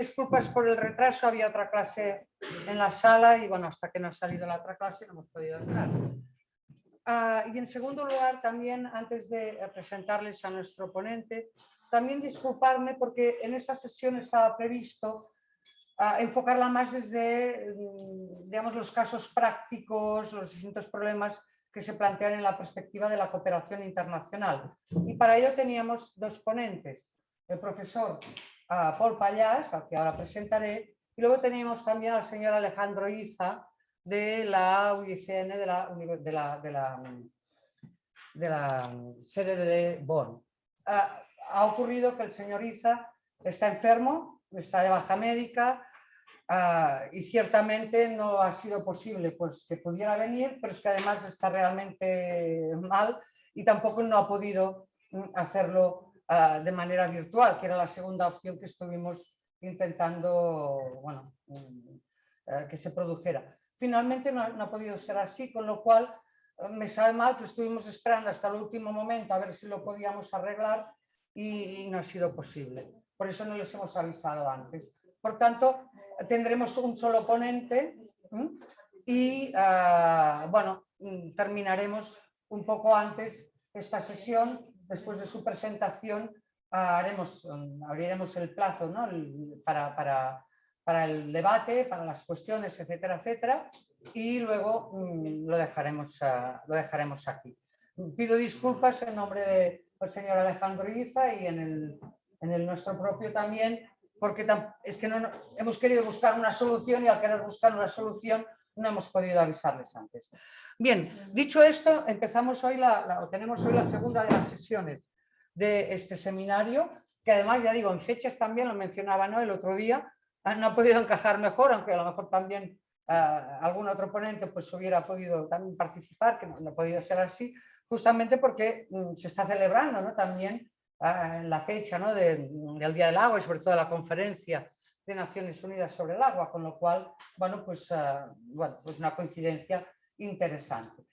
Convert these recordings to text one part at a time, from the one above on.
disculpas por el retraso, había otra clase en la sala y bueno, hasta que no ha salido la otra clase no hemos podido entrar. Y en segundo lugar, también antes de presentarles a nuestro ponente, también disculparme porque en esta sesión estaba previsto enfocarla más desde, digamos, los casos prácticos, los distintos problemas que se plantean en la perspectiva de la cooperación internacional. Y para ello teníamos dos ponentes, el profesor Pol Pallàs, al que ahora presentaré, y luego teníamos también al señor Alejandro Iza, de la UICN, de la sede de Bonn. Ha ocurrido que el señor Iza está enfermo, está de baja médica y ciertamente no ha sido posible pues, que pudiera venir, pero es que además está realmente mal y tampoco no ha podido hacerlo de manera virtual, que era la segunda opción que estuvimos intentando bueno, que se produjera. Finalmente no ha podido ser así, con lo cual me sabe mal que estuvimos esperando hasta el último momento a ver si lo podíamos arreglar y no ha sido posible. Por eso no les hemos avisado antes. Por tanto, tendremos un solo ponente y bueno, terminaremos un poco antes esta sesión. Después de su presentación abriremos el plazo, ¿no? para el debate, para las cuestiones, etcétera, etcétera, y luego lo dejaremos aquí. Pido disculpas en nombre del señor Alejandro Iza y en el nuestro propio también, porque es que no, hemos querido buscar una solución y al querer buscar una solución no hemos podido avisarles antes. Bien, dicho esto, tenemos hoy la segunda de las sesiones de este seminario, que además, ya digo, en fechas también lo mencionaba, ¿no? El otro día, no ha podido encajar mejor, aunque a lo mejor también algún otro ponente pues hubiera podido también participar, que no ha podido ser así, justamente porque se está celebrando, ¿no? También la fecha, ¿no? del Día del Agua y sobre todo la conferencia de Naciones Unidas sobre el agua, con lo cual, bueno, pues una coincidencia interesante.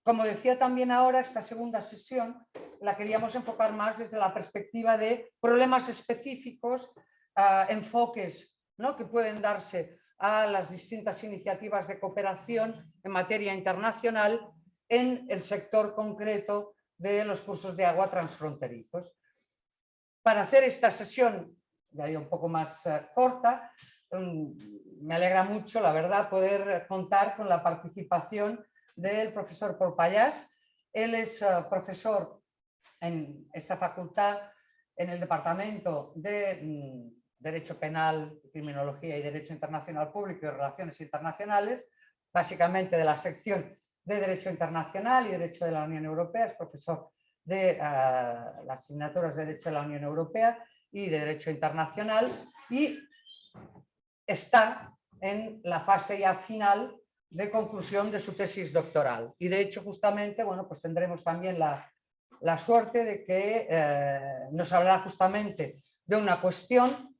Como decía también ahora, esta segunda sesión la queríamos enfocar más desde la perspectiva de problemas específicos, enfoques, ¿no? que pueden darse a las distintas iniciativas de cooperación en materia internacional en el sector concreto de los cursos de agua transfronterizos. Para hacer esta sesión, ya digo, un poco más corta, me alegra mucho, la verdad, poder contar con la participación del profesor Pol Pallàs. Él es profesor en esta facultad en el Departamento de Derecho Penal, Criminología y Derecho Internacional Público y Relaciones Internacionales, básicamente de la sección de Derecho Internacional y Derecho de la Unión Europea. Es profesor de las asignaturas de Derecho de la Unión Europea y de Derecho Internacional y está en la fase ya final de conclusión de su tesis doctoral. Y de hecho, justamente, bueno, pues tendremos también la suerte de que nos hablará justamente de una cuestión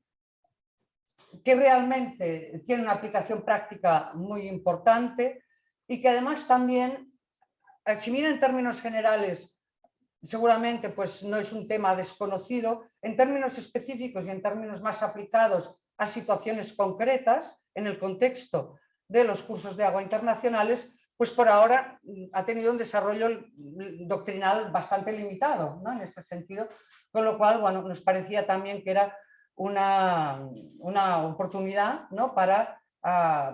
que realmente tiene una aplicación práctica muy importante y que además también, si bien en términos generales seguramente pues no es un tema desconocido, en términos específicos y en términos más aplicados a situaciones concretas en el contexto de los cursos de agua internacionales, pues por ahora ha tenido un desarrollo doctrinal bastante limitado, ¿no? En ese sentido, con lo cual, bueno, nos parecía también que era una oportunidad, ¿no? para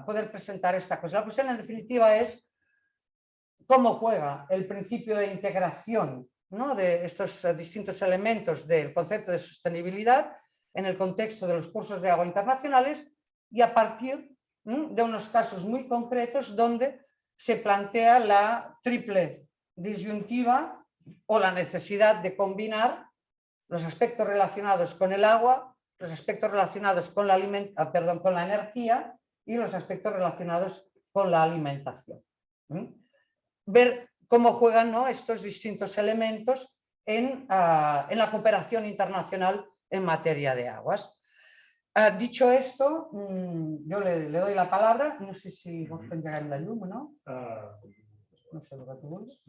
poder presentar esta cosa. La cuestión en definitiva es cómo juega el principio de integración, ¿no? de estos distintos elementos del concepto de sostenibilidad en el contexto de los cursos de agua internacionales y a partir de unos casos muy concretos donde se plantea la triple disyuntiva o la necesidad de combinar los aspectos relacionados con el agua, los aspectos relacionados con la energía y los aspectos relacionados con la alimentación. Ver cómo juegan, ¿no? estos distintos elementos en la cooperación internacional en materia de aguas. Dicho esto, yo le doy la palabra. No sé si vos penjarem la llum o no. No sé lo que tu vols.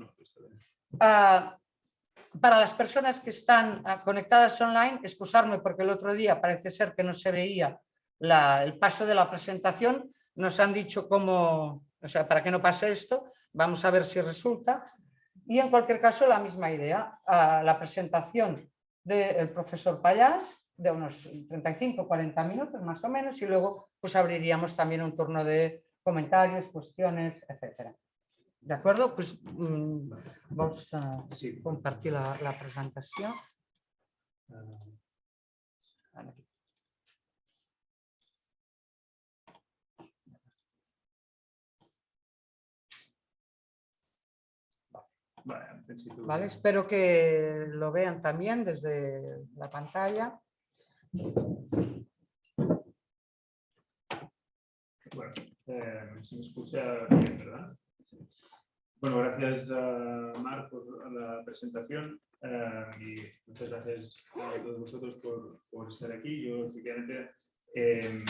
Para las personas que están conectadas online, excusarme porque el otro día parece ser que no se veía el paso de la presentación. Nos han dicho cómo, o sea, para que no pase esto, vamos a ver si resulta. Y en cualquier caso, la misma idea, la presentación del profesor Pallás, de unos 35-40 minutos más o menos, y luego pues abriríamos también un turno de comentarios, cuestiones, etcétera. De acuerdo? Pues vamos a compartir la presentación. Vale, espero que lo vean también desde la pantalla. Bueno, se me escucha bien, ¿verdad? Bueno, gracias Marc por la presentación y muchas gracias a todos vosotros por estar aquí. Yo, efectivamente, en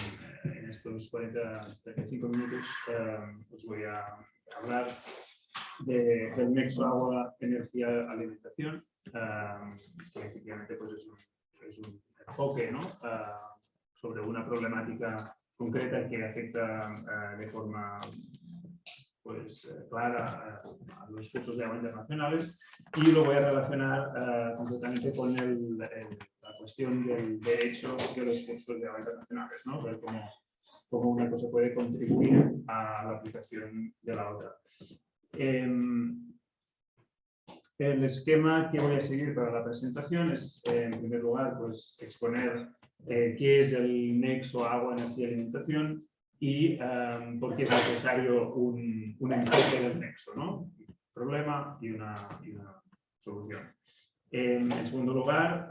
estos 40-35 minutos os voy a hablar del nexo agua, energía, alimentación, que efectivamente pues, es un enfoque, ¿no? Sobre una problemática concreta que afecta de forma pues, clara a los cursos de agua internacionales, y lo voy a relacionar concretamente con la cuestión del derecho de los cursos de agua internacionales, ¿no? Ver cómo una cosa puede contribuir a la aplicación de la otra. El esquema que voy a seguir para la presentación es, en primer lugar, pues, exponer qué es el nexo agua, energía y alimentación y por qué es necesario un enfoque del nexo, ¿no? Un problema y una solución. En segundo lugar,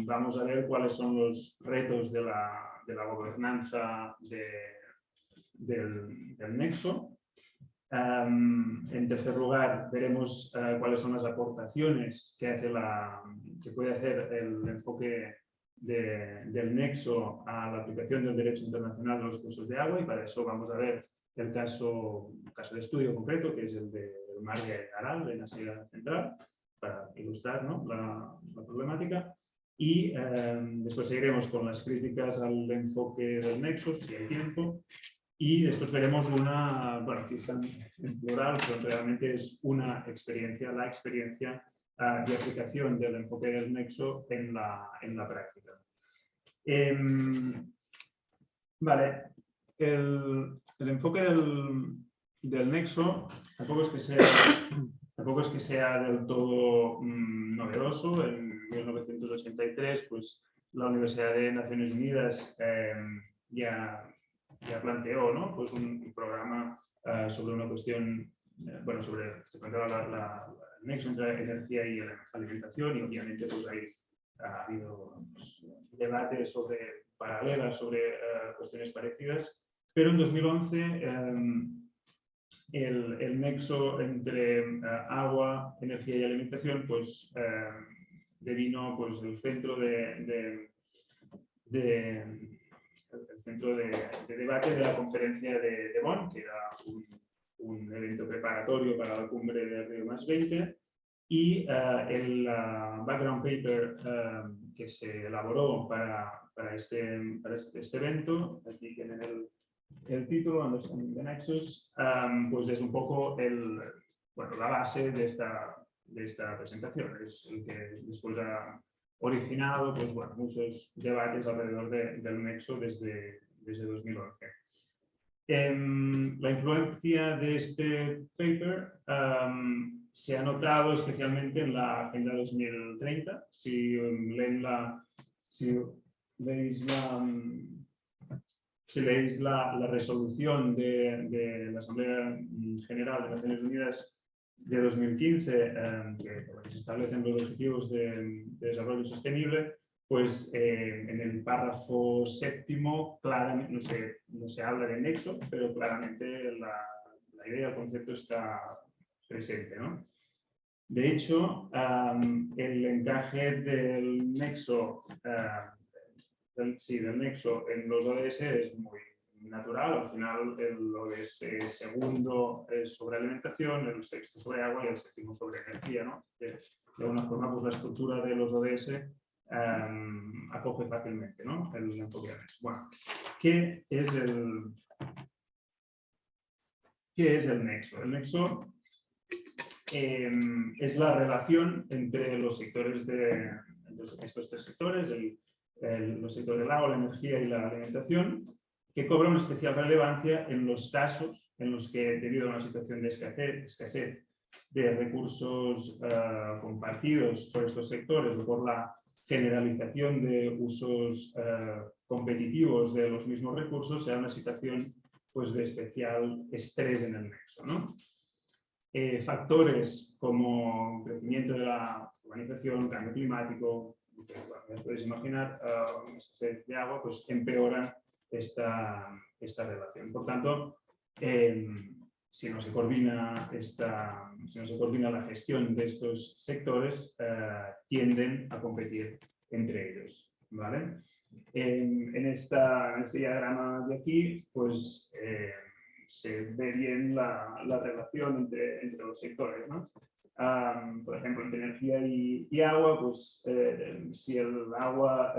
vamos a ver cuáles son los retos de la gobernanza del nexo. En tercer lugar, veremos cuáles son las aportaciones que puede hacer el enfoque del nexo a la aplicación del derecho internacional de los cursos de agua, y para eso vamos a ver el caso de estudio concreto, que es el del mar de Aral, en Asia Central, para ilustrar, ¿no?, la problemática. Y después seguiremos con las críticas al enfoque del nexo, si hay tiempo. Y después veremos bueno, aquí están en plural, pero realmente es una experiencia, la experiencia de aplicación del enfoque del nexo en la práctica. Vale, el enfoque del nexo tampoco es que sea del todo novedoso. En 1983, pues, la Universidad de Naciones Unidas ya planteó, ¿no?, pues un programa sobre una cuestión, bueno, se planteaba el nexo entre energía y alimentación, y obviamente pues ha habido pues, debates paralelas sobre cuestiones parecidas, pero en 2011 el nexo entre agua, energía y alimentación pues devino pues el centro de debate de la conferencia de Bonn, que era un evento preparatorio para la cumbre de Río+20, y el background paper que se elaboró para este evento, aquí tienen el título, Understanding the Nexus, pues es un poco la base de esta presentación. Es el que después ha originado pues, bueno, muchos debates alrededor del nexo desde 2011. La influencia de este paper se ha notado especialmente en la Agenda 2030. Si leéis la resolución de la Asamblea General de Naciones Unidas de 2015, que se establecen los objetivos de desarrollo sostenible, pues en el párrafo séptimo claramente no se habla de nexo, pero claramente la idea, el concepto está presente, ¿no? De hecho, el encaje del nexo, del nexo en los ODS es muy natural. Al final, el ODS segundo es sobre alimentación, el sexto sobre agua y el séptimo sobre energía, ¿no? de alguna forma pues, la estructura de los ODS acoge fácilmente, ¿no? El enfoque del nexo. Bueno, ¿qué es el nexo? El nexo es la relación entre los sectores estos tres sectores, los sectores del agua, la energía y la alimentación, que cobra una especial relevancia en los casos en los que, debido a una situación de escasez de recursos compartidos por estos sectores o por la generalización de usos competitivos de los mismos recursos, sea una situación pues, de especial estrés en el nexo, ¿no? Factores como crecimiento de la urbanización, cambio climático, que, bueno, ya podéis imaginar, escasez de agua, pues empeoran esta relación. Por tanto, si no se coordina la gestión de estos sectores, tienden a competir entre ellos, ¿vale? En este diagrama de aquí, pues se ve bien la relación entre los sectores, ¿no? Por ejemplo, entre energía y agua, pues si el agua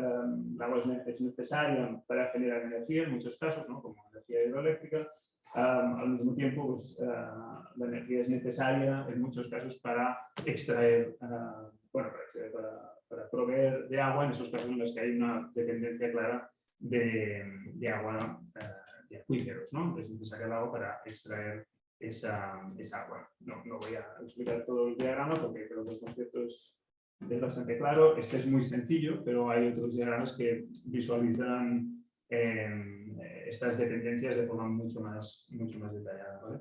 es necesaria para generar energía en muchos casos, ¿no? Como energía hidroeléctrica, al mismo tiempo pues, la energía es necesaria en muchos casos para extraer, para proveer de agua en esos casos en los que hay una dependencia clara de agua, de acuíferos, ¿no? Es necesario el agua para extraer esa agua. No voy a explicar todo el diagrama porque creo que el concepto es bastante claro. Este es muy sencillo, pero hay otros diagramas que visualizan estas dependencias de forma mucho más detallada, ¿vale?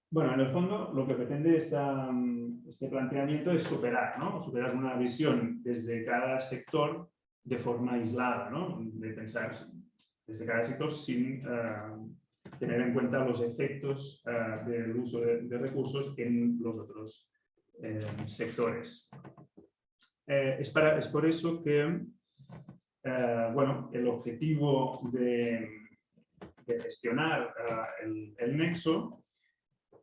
Bueno, en el fondo lo que pretende este planteamiento es superar una visión desde cada sector de forma aislada, ¿no? De pensar desde cada sector sin tener en cuenta los efectos del uso de recursos en los otros sectores. Es por eso que bueno, el objetivo de gestionar el nexo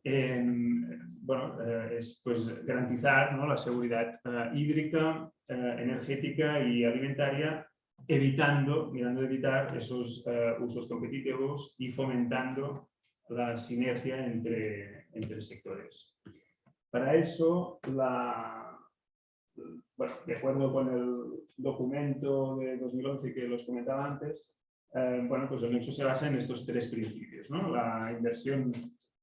es pues, garantizar, ¿no? La seguridad hídrica, energética y alimentaria, mirando a evitar esos usos competitivos y fomentando la sinergia entre sectores. Para eso, de acuerdo con el documento de 2011 que los comentaba antes, pues el nexo se basa en estos tres principios, ¿no? La inversión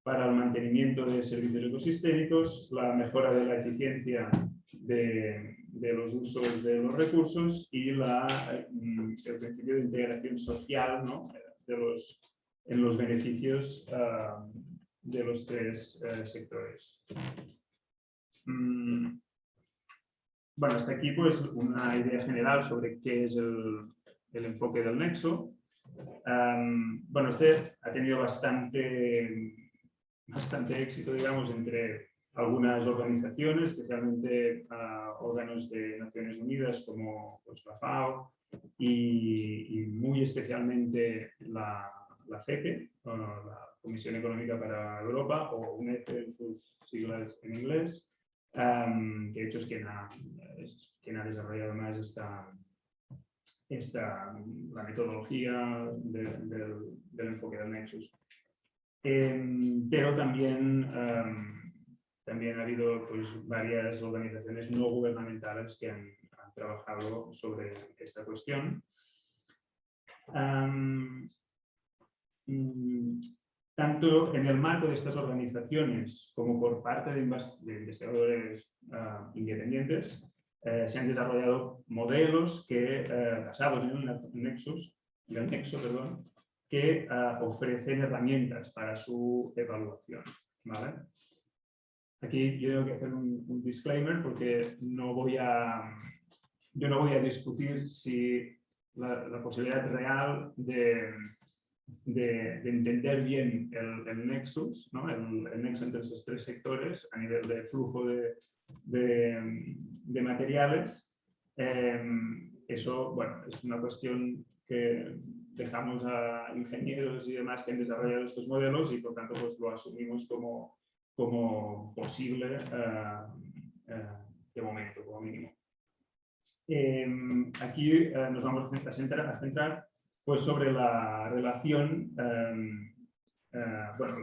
para el mantenimiento de servicios ecosistémicos, la mejora de la eficiencia de los usos de los recursos y el principio de integración social, ¿no? en los beneficios de los tres sectores. Bueno, hasta aquí pues una idea general sobre qué es el enfoque del nexo. Bueno, este ha tenido bastante éxito, digamos, entre algunas organizaciones, especialmente órganos de Naciones Unidas como pues, la FAO y muy especialmente la CEPE, la Comisión Económica para Europa, o UNEP en sus siglas en inglés, que de hecho es quien ha desarrollado más la metodología del enfoque del Nexus. Pero también ha habido pues, varias organizaciones no gubernamentales que han trabajado sobre esta cuestión. Tanto en el marco de estas organizaciones como por parte de investigadores independientes, se han desarrollado modelos basados en el nexo, que ofrecen herramientas para su evaluación, ¿vale? Aquí yo tengo que hacer un disclaimer porque yo no voy a discutir si la posibilidad real de entender bien el nexus, ¿no? el nexo entre esos tres sectores a nivel de flujo de materiales. Eso, bueno, es una cuestión que dejamos a ingenieros y demás que han desarrollado estos modelos y por tanto pues, lo asumimos como como posible de momento, como mínimo. Aquí nos vamos a centrar pues, sobre la relación, bueno,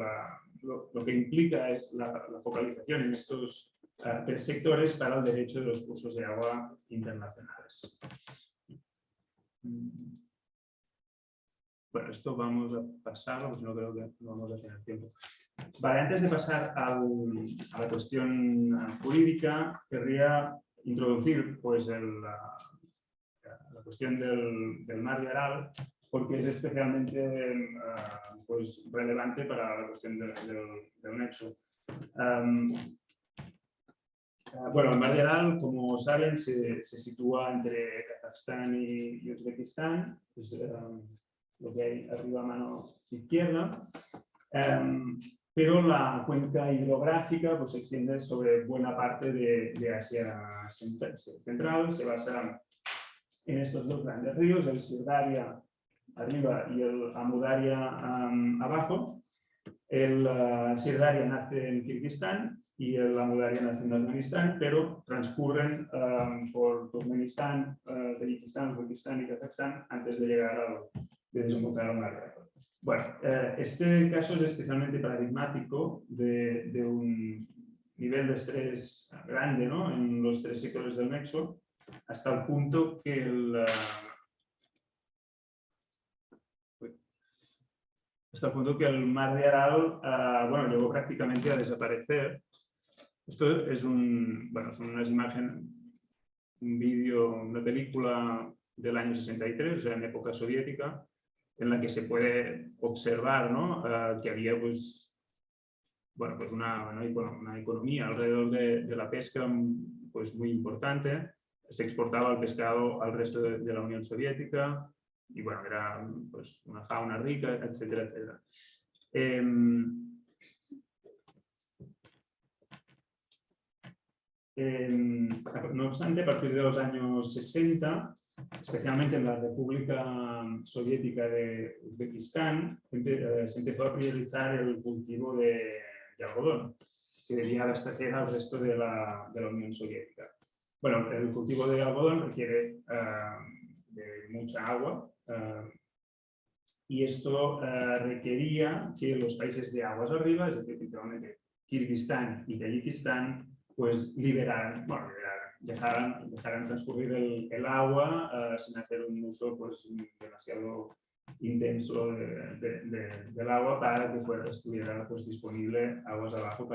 lo que implica es la focalización en estos 3 sectores para el derecho de los cursos de agua internacionales. Bueno, esto vamos a pasarlo, pues no creo que no vamos a tener tiempo. Vale, antes de pasar a la cuestión jurídica, querría introducir pues, la cuestión del mar de Aral, porque es especialmente pues, relevante para la cuestión del nexo. Bueno, el mar de Aral, como saben, se sitúa entre Kazajstán y Uzbekistán, pues, lo que hay arriba a mano izquierda. Pero la cuenca hidrográfica pues, se extiende sobre buena parte de Asia Central, se basa en estos 2 grandes ríos, el Sirdaria arriba y el Amudarya abajo. El Sirdaria nace en Kirguistán y el Amudarya nace en Afganistán, pero transcurren por Turkmenistán, Tayikistán, Uzbekistán y Kazajstán antes de llegar de desembocar al mar. Bueno, este caso es especialmente paradigmático de un nivel de estrés grande, ¿no? En los 3 sectores del nexo, hasta el punto que el mar de Aral bueno, llegó prácticamente a desaparecer. Esto es bueno, son unas imágenes, un vídeo, una película del año 63, o sea, en época soviética, en la que se puede observar, ¿no? Que había pues, bueno, pues una economía alrededor de la pesca pues, muy importante. Se exportaba el pescado al resto de la Unión Soviética y bueno, era pues, una fauna rica, etcétera, etcétera. No obstante, a partir de los años 60, especialmente en la República Soviética de Uzbekistán, se empezó a priorizar el cultivo de algodón, que debía abastecer al resto de la Unión Soviética. Bueno, el cultivo de algodón requiere de mucha agua y esto requería que los países de aguas arriba, es decir, principalmente Kirguistán y Tayikistán, pues dejaran transcurrir el agua sin hacer un uso pues, demasiado intenso del agua para que estuviera pues, disponible aguas abajo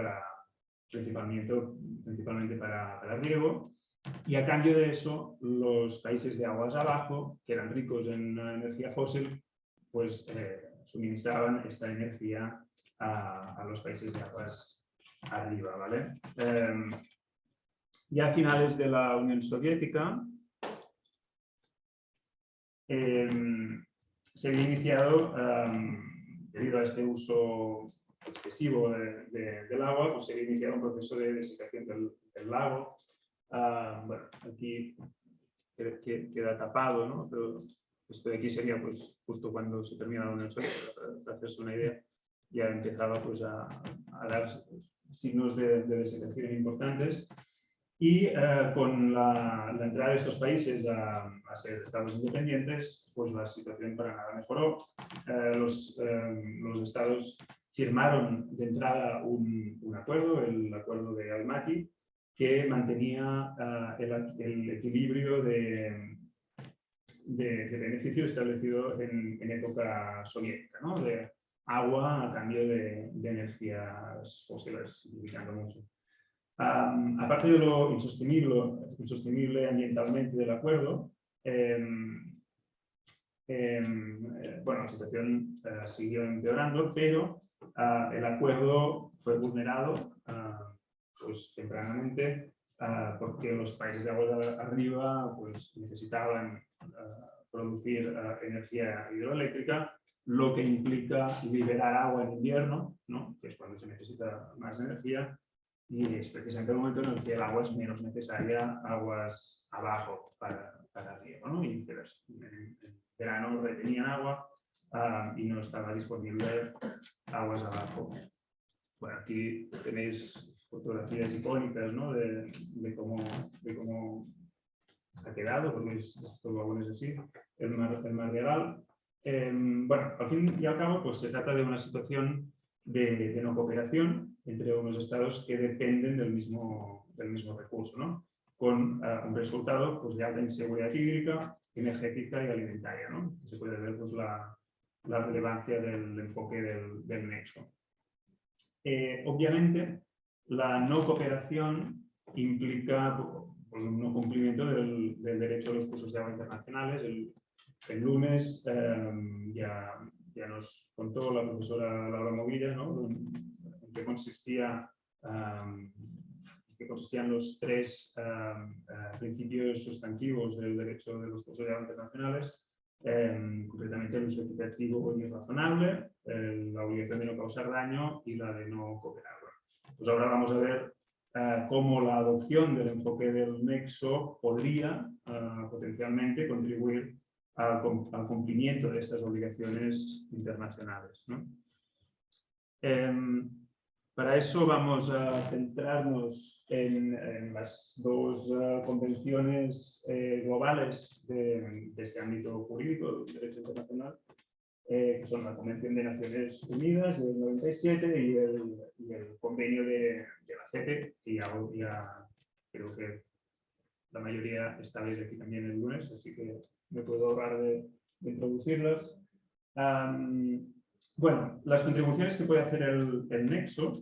principalmente para riego. Y a cambio de eso, los países de aguas abajo, que eran ricos en energía fósil, pues suministraban esta energía a los países de aguas arriba, ¿vale? Ya a finales de la Unión Soviética se había iniciado, debido a este uso excesivo del agua, pues se había iniciado un proceso de desecación del lago. Bueno, aquí queda tapado, ¿no? Pero esto de aquí sería pues, justo cuando se termina la Unión Soviética, para hacerse una idea, ya empezaba pues, a dar signos de desecación importantes. Y con la entrada de estos países a ser estados independientes, pues la situación para nada mejoró. Los estados firmaron de entrada un acuerdo, el acuerdo de Almaty, que mantenía el equilibrio de beneficio establecido en época soviética, ¿no? De agua a cambio de energías fósiles, simplificando mucho. Aparte de lo insostenible ambientalmente del acuerdo, bueno, la situación siguió empeorando, pero el acuerdo fue vulnerado pues, tempranamente porque los países de agua arriba pues, necesitaban producir energía hidroeléctrica, lo que implica liberar agua en invierno, ¿no? Que es cuando se necesita más energía, y es precisamente el momento en el que el agua es menos necesaria aguas abajo para riego, ¿no? Y en verano retenían agua y no estaba disponible aguas abajo. Bueno, aquí tenéis fotografías icónicas, ¿no? de cómo ha quedado, porque esto aún es así, el mar Real. Bueno, al fin y al cabo, pues se trata de una situación de no cooperación entre unos estados que dependen del mismo recurso, ¿no? Con un resultado pues, de alta inseguridad hídrica, energética y alimentaria, ¿no? Se puede ver pues, la relevancia del enfoque del nexo. Obviamente, la no cooperación implica pues, un no cumplimiento del derecho a los cursos de agua internacionales. El lunes ya nos contó la profesora Laura Movilla, ¿no? en qué consistían los tres principios sustantivos del derecho de los cursos de agua internacionales. Concretamente el uso equitativo y razonable, la obligación de no causar daño y la de no cooperar. Bueno, pues ahora vamos a ver cómo la adopción del enfoque del nexo podría potencialmente contribuir al cumplimiento de estas obligaciones internacionales, ¿no? Para eso vamos a centrarnos en las dos convenciones globales de este ámbito jurídico del derecho internacional, que son la Convención de Naciones Unidas del 97 y el convenio de la CEPE, que ya creo que la mayoría estabais aquí también el lunes, así que me puedo ahorrar de introducirlas. Bueno, las contribuciones que puede hacer el nexo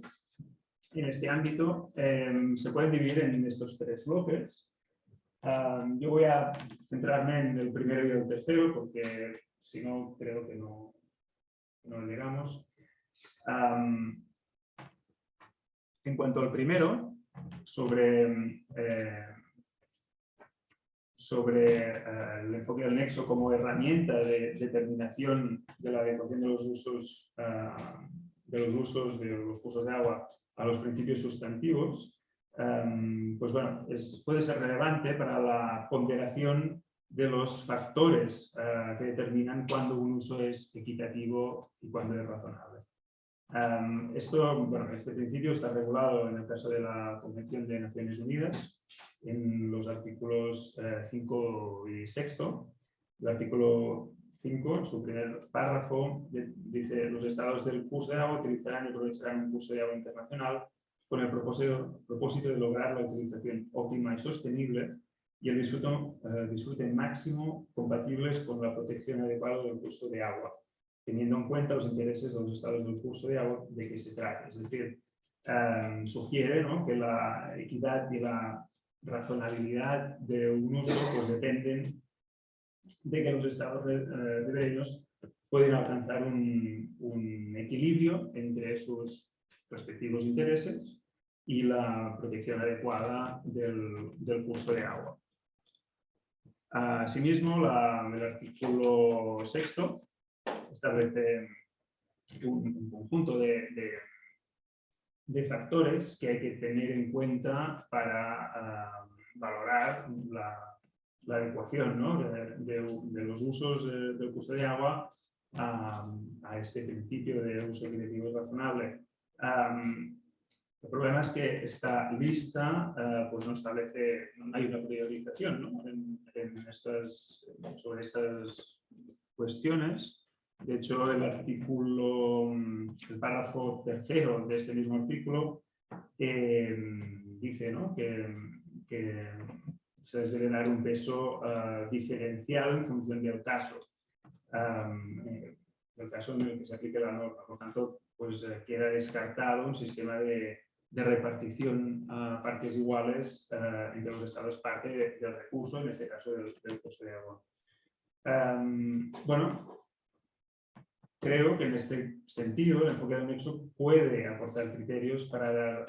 en este ámbito se pueden dividir en estos tres bloques. Yo voy a centrarme en el primero y el tercero porque si no, creo que no llegamos. En cuanto al primero, sobre el enfoque del nexo como herramienta de determinación de la adecuación de los usos de los cursos de agua a los principios sustantivos, pues bueno, puede ser relevante para la ponderación de los factores que determinan cuándo un uso es equitativo y cuándo es razonable. Este principio está regulado en el caso de la Convención de Naciones Unidas, en los artículos 5 y 6. El artículo 5, en su primer párrafo, dice: los estados del curso de agua utilizarán y aprovecharán un curso de agua internacional con el propósito de lograr la utilización óptima y sostenible y el disfrute máximo compatibles con la protección adecuada del curso de agua, teniendo en cuenta los intereses de los estados del curso de agua de que se trata. Es decir, sugiere, ¿no?, que la equidad y la razonabilidad de un uso pues, dependen de que los estados ribereños pueden alcanzar un equilibrio entre sus respectivos intereses y la protección adecuada del curso de agua. Asimismo, el artículo 6 establece un conjunto de factores que hay que tener en cuenta para valorar la adecuación, ¿no?, de los usos del curso de agua a este principio de uso equitativo y razonable. El problema es que esta lista pues no establece, no hay una priorización, ¿no?, sobre estas cuestiones. De hecho, el párrafo tercero de este mismo artículo dice, ¿no?, que se les debe dar un peso diferencial en función del caso. El caso en el que se aplique la norma. Por tanto, pues queda descartado un sistema de repartición a partes iguales entre los estados parte del recurso, en este caso del curso de agua. Bueno, creo que en este sentido el enfoque del nexo puede aportar criterios para dar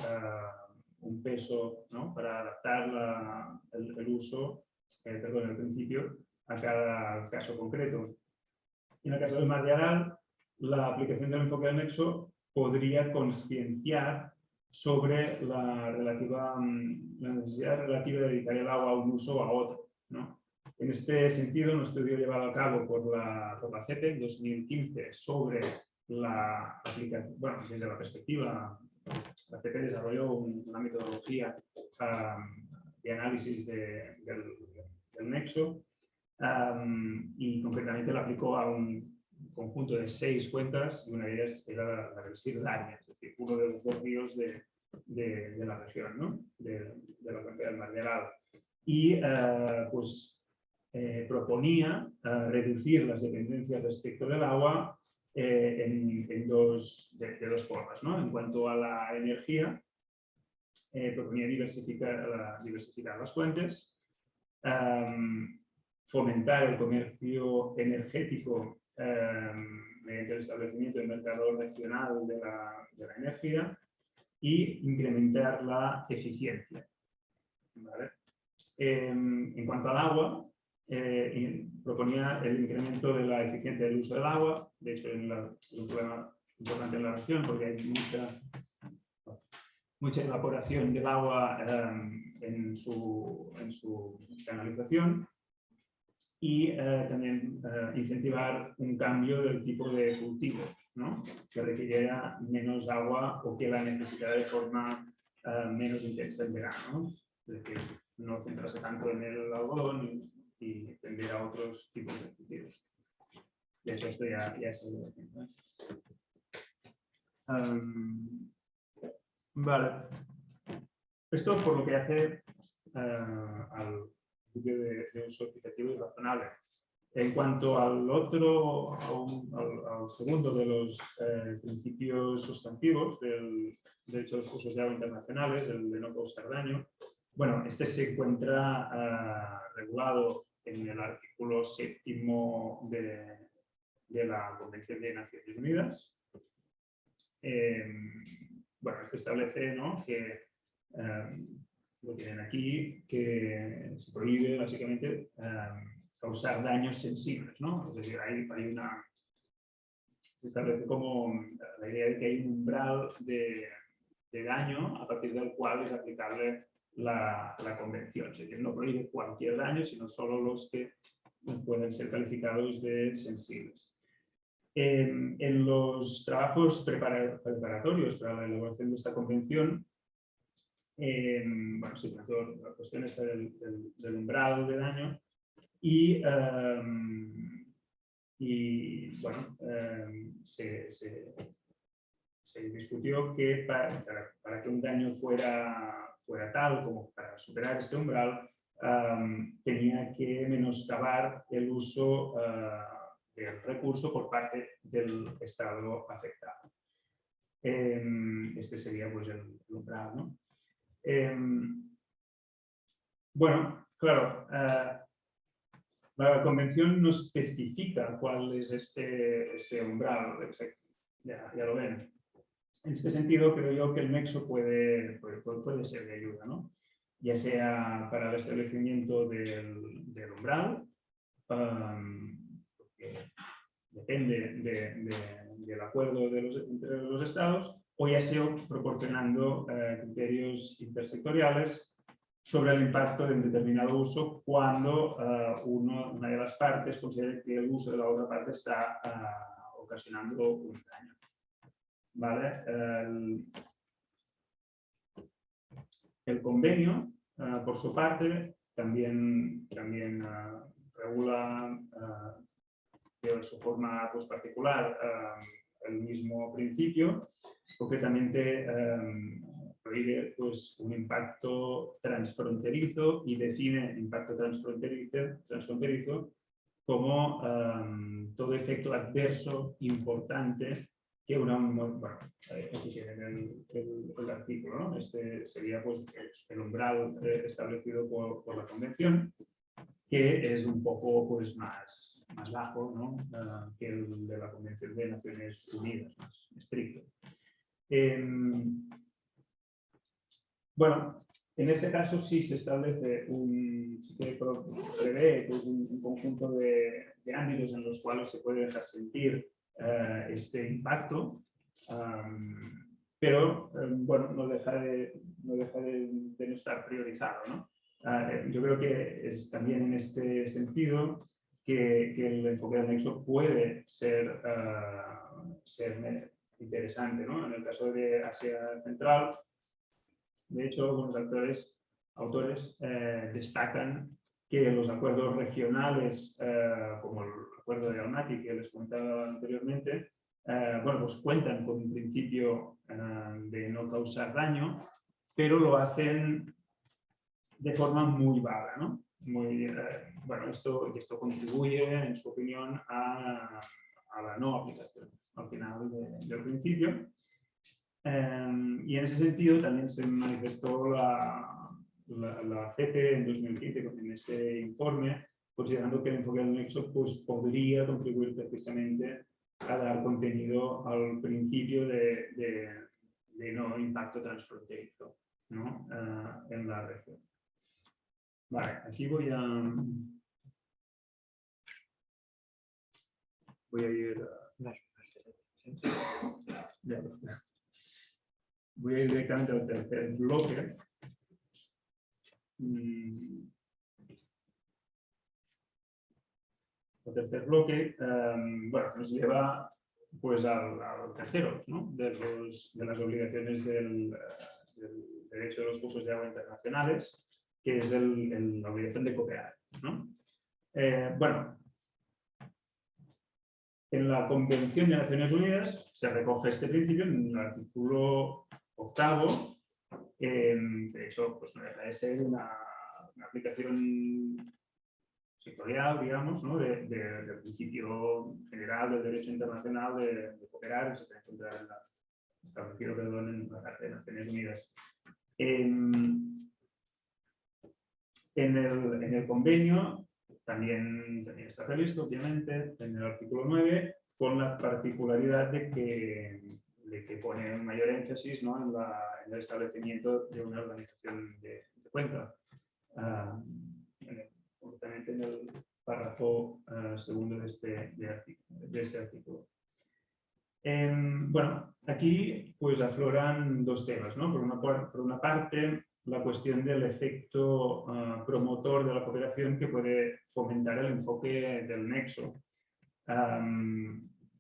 un peso, ¿no?, para adaptar el uso, el principio a cada caso concreto. En el caso del mar de Aral, la aplicación del enfoque del nexo podría concienciar sobre la necesidad relativa de dedicar el agua a un uso o a otro, ¿no? En este sentido, un estudio llevado a cabo por la CEPE en 2015 sobre la aplicación, bueno, desde la perspectiva la CP desarrolló una metodología de análisis del nexo y concretamente la aplicó a un conjunto de 6 cuencas y una de ellas era la del Sir-Dania, es decir, uno de los 2 ríos de la región, ¿no? de la cuenca del Mar de Aral. Y proponía reducir las dependencias respecto del agua de dos formas, ¿no? En cuanto a la energía, proponía diversificar las fuentes, fomentar el comercio energético mediante el establecimiento del mercado regional de la energía y incrementar la eficiencia. ¿Vale? En cuanto al agua, proponía el incremento de la eficiencia del uso del agua. De hecho, es un problema importante en la región porque hay mucha evaporación del agua en su canalización. Y también incentivar un cambio del tipo de cultivo, ¿no? Que requiriera menos agua o que la necesitara de forma menos intensa en verano, ¿no? Es decir, no centrarse tanto en el algodón y tender a otros tipos de cultivos. De hecho, esto ya se lo decía, ¿no? Vale. Esto por lo que hace al de uso equitativo y razonable. En cuanto al segundo de los principios sustantivos del derecho de los cursos de agua internacionales, el de no causar daño, bueno, este se encuentra regulado en el artículo 7º de la Convención de Naciones Unidas. Bueno, este establece, ¿no?, que lo tienen aquí, que se prohíbe básicamente causar daños sensibles, ¿no? Es decir, se establece como la idea de que hay un umbral de daño a partir del cual es aplicable la convención. Es decir, no prohíbe cualquier daño, sino solo los que pueden ser calificados de sensibles. En los trabajos preparatorios para la elaboración de esta convención, bueno, se trató la cuestión esta del umbral de daño y bueno, se discutió que para que un daño fuera tal como para superar este umbral, tenía que menoscabar el uso del recurso por parte del Estado afectado. Este sería pues el umbral, ¿no? Bueno, claro, la convención no especifica cuál es este umbral, ya lo ven. En este sentido, creo yo que el nexo puede ser de ayuda, ¿no? Ya sea para el establecimiento del umbral, porque depende del acuerdo entre los estados, o ya sea proporcionando criterios intersectoriales sobre el impacto de un determinado uso cuando una de las partes considere que el uso de la otra parte está ocasionando un daño. ¿Vale? El convenio, por su parte, también regula de su forma pues, particular el mismo principio, concretamente prohíbe pues, un impacto transfronterizo y define impacto transfronterizo como todo efecto adverso importante que aquí tienen el artículo, ¿no? Este sería pues, el umbral establecido por la Convención, que es un poco pues, más bajo, ¿no? Que el de la Convención de Naciones Unidas, más estricto. Bueno, en este caso sí se establece prevé pues, un conjunto de ámbitos en los cuales se puede dejar sentir este impacto, pero bueno, no deja de no estar priorizado, ¿no? Yo creo que es también en este sentido que el enfoque del nexo puede ser interesante, ¿no? En el caso de Asia Central, de hecho, algunos autores destacan que los acuerdos regionales, como el acuerdo de Almaty que les comentaba anteriormente, bueno, pues cuentan con un principio de no causar daño, pero lo hacen de forma muy vaga, ¿no? Bueno, esto contribuye, en su opinión, a la no aplicación al final del principio. Y en ese sentido también se manifestó la CEPE en 2015 con este informe, considerando que el enfoque del nexo pues, podría contribuir precisamente a dar contenido al principio de no impacto transfronterizo, ¿no? En la región. Vale, aquí voy a ir directamente al tercer bloque. El tercer bloque, bueno, nos lleva pues al tercero, ¿no? de las obligaciones del derecho de los usos de agua internacionales, que es la obligación de cooperar, ¿no? Bueno, en la Convención de Naciones Unidas se recoge este principio en el artículo 8, de hecho, pues no deja de ser una aplicación sectorial, digamos, ¿no? del principio general del derecho internacional de cooperar, que se puede encontrar establecido, perdón, en la Carta de Naciones Unidas. En el convenio también está previsto, obviamente, en el artículo 9, con la particularidad de que pone un mayor énfasis, ¿no? en el establecimiento de una organización de cuenca. Concretamente en el párrafo segundo de este artículo. Bueno, aquí pues afloran dos temas, ¿no? Por una parte, la cuestión del efecto promotor de la cooperación que puede fomentar el enfoque del nexo.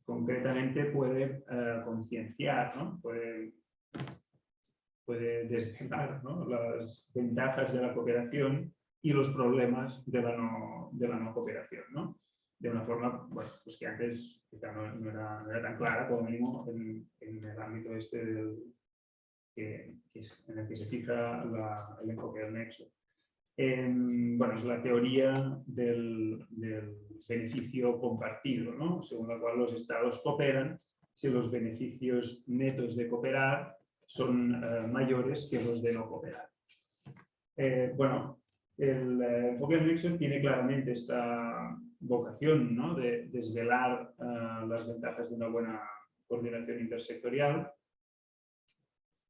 Concretamente puede concienciar, ¿no? Puede desvelar, ¿no? Las ventajas de la cooperación y los problemas de la no cooperación, ¿no? De una forma, bueno, pues que antes quizá no era tan clara, como mínimo en el ámbito este en el que se fija el enfoque del nexo. Bueno, es la teoría del beneficio compartido, ¿no? Según la cual los estados cooperan si los beneficios netos de cooperar son mayores que los de no cooperar. Bueno, el enfoque del nexo tiene claramente esta vocación, ¿no? De desvelar las ventajas de una buena coordinación intersectorial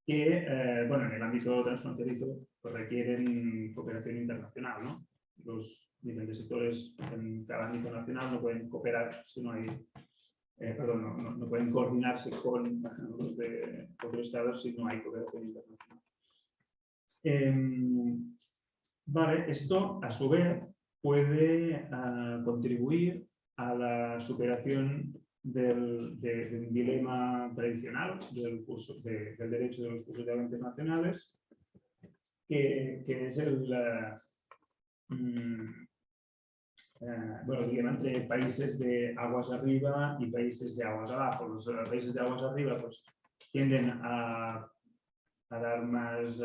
que, bueno, en el ámbito transfronterizo pues, requieren cooperación internacional, ¿no? Los diferentes sectores en cada ámbito nacional no pueden cooperar si no hay, perdón, no pueden coordinarse con los de otros estados si no hay cooperación internacional. Vale, esto a su vez puede contribuir a la superación del dilema tradicional del derecho de los cursos de agua internacionales, que es el dilema entre países de aguas arriba y países de aguas abajo. Los países de aguas arriba pues, tienden a dar más,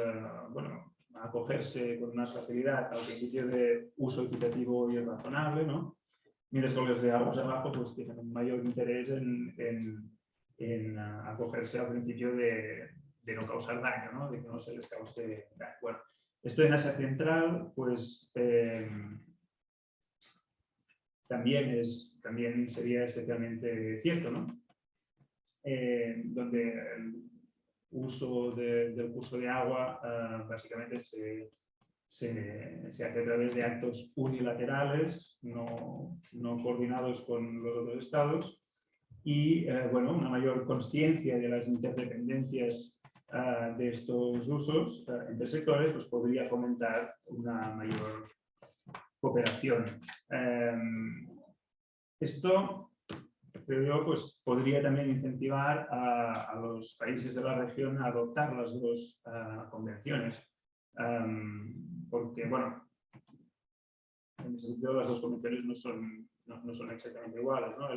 bueno, a acogerse con más facilidad al principio de uso equitativo y razonable, ¿no? Mientras que los de aguas abajo pues, tienen un mayor interés en acogerse al principio de no causar daño, ¿no? De que no se les cause daño. Bueno, esto en Asia Central, pues también sería especialmente cierto, ¿no? Donde el uso del curso de agua básicamente se hace a través de actos unilaterales, no coordinados con los otros estados, y bueno, una mayor consciencia de las interdependencias de estos usos entre sectores pues, podría fomentar una mayor cooperación. Esto creo yo, pues podría también incentivar a los países de la región a adoptar las dos convenciones. Porque, bueno, en ese sentido las dos convenciones no son exactamente iguales, ¿no?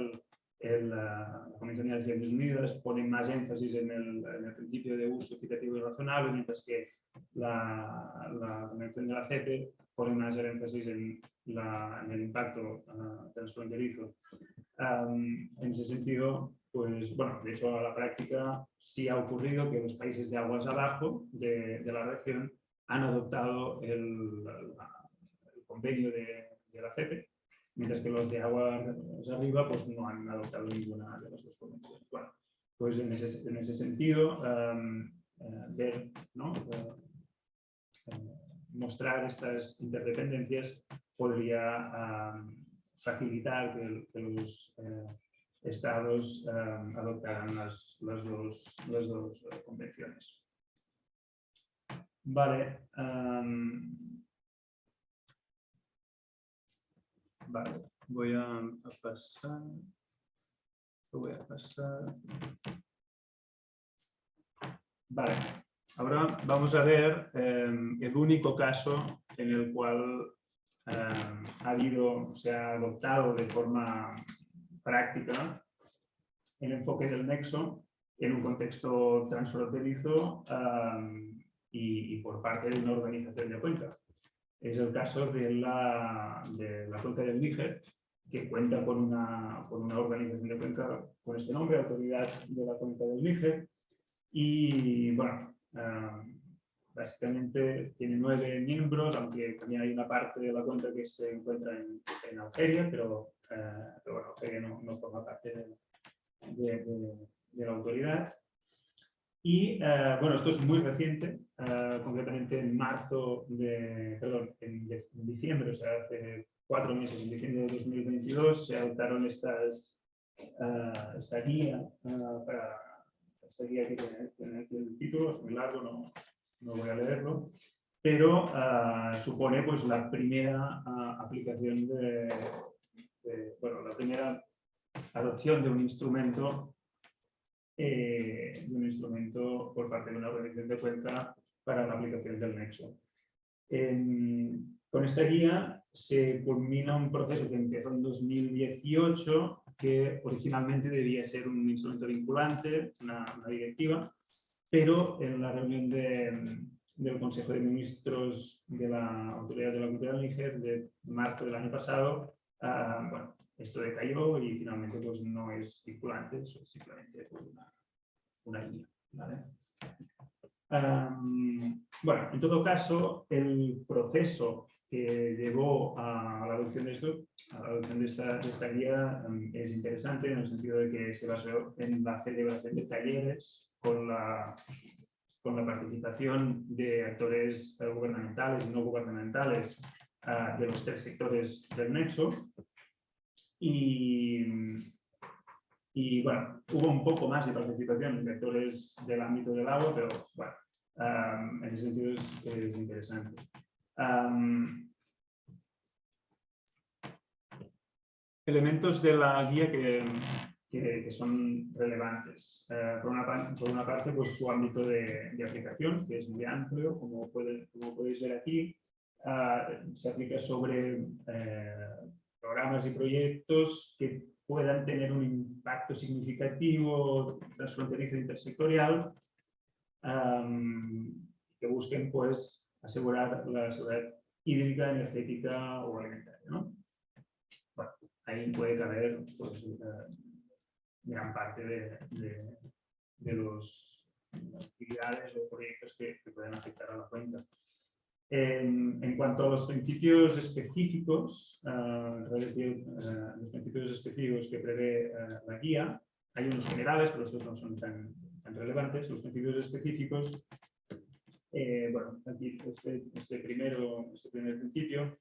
La Convención de Naciones Unidas pone más énfasis en el principio de uso equitativo y razonable, mientras que la Convención de la CETE pone más el énfasis en el impacto transfronterizo. En ese sentido, pues bueno, de hecho a la práctica sí ha ocurrido que los países de aguas abajo de la región han adoptado el convenio de la CETE, mientras que los de aguas arriba pues no han adoptado ninguna de las dos convenciones. Bueno, pues en ese sentido, ver, ¿no? Mostrar estas interdependencias podría facilitar que los estados adoptaran las dos convenciones. Vale. Vale, voy a pasar. Vale, ahora vamos a ver el único caso en el cual se ha adoptado de forma práctica el enfoque del nexo en un contexto transfronterizo y por parte de una organización de cuenca. Es el caso de la cuenca del Níger, que cuenta con una organización de cuenca con este nombre, Autoridad de la Cuenca del Níger, y bueno, básicamente tiene 9 miembros, aunque también hay una parte de la cuenca que se encuentra en Algeria, pero bueno, Algeria no forma parte de la autoridad. Y bueno, esto es muy reciente, concretamente en diciembre, o sea, hace 4 meses, en diciembre de 2022, se adoptaron esta guía, esta guía que tiene aquí el título, es muy largo, no voy a leerlo, pero supone pues la primera aplicación bueno, la primera adopción de un instrumento por parte de una organización de cuenca para la aplicación del nexo. Con esta guía se culmina un proceso que empezó en 2018, que originalmente debía ser un instrumento vinculante, una directiva, pero en la reunión del Consejo de Ministros de la Autoridad de la Cuenca del Níger de marzo del año pasado, bueno, esto decayó y finalmente pues, no es vinculante, es simplemente pues, una guía. ¿Vale? Bueno, en todo caso, el proceso que llevó a la adopción de esta guía es interesante en el sentido de que se basó en la celebración de talleres con la participación de actores gubernamentales y no gubernamentales de los 3 sectores del nexo. Y bueno, hubo un poco más de participación de actores del ámbito del agua, pero bueno, en ese sentido es interesante. Elementos de la guía que son relevantes. Por una parte, pues su ámbito de aplicación, que es muy amplio, como podéis ver aquí. Se aplica sobre programas y proyectos que puedan tener un impacto significativo transfronterizo intersectorial, que busquen pues, asegurar la seguridad hídrica, energética o alimentaria, ¿no? Bueno, ahí puede caber pues, gran parte de las actividades o proyectos que pueden afectar a la cuenca. En cuanto a los principios específicos, los principios específicos que prevé la guía, hay unos generales, pero estos no son tan relevantes. Los principios específicos, bueno, aquí este primer principio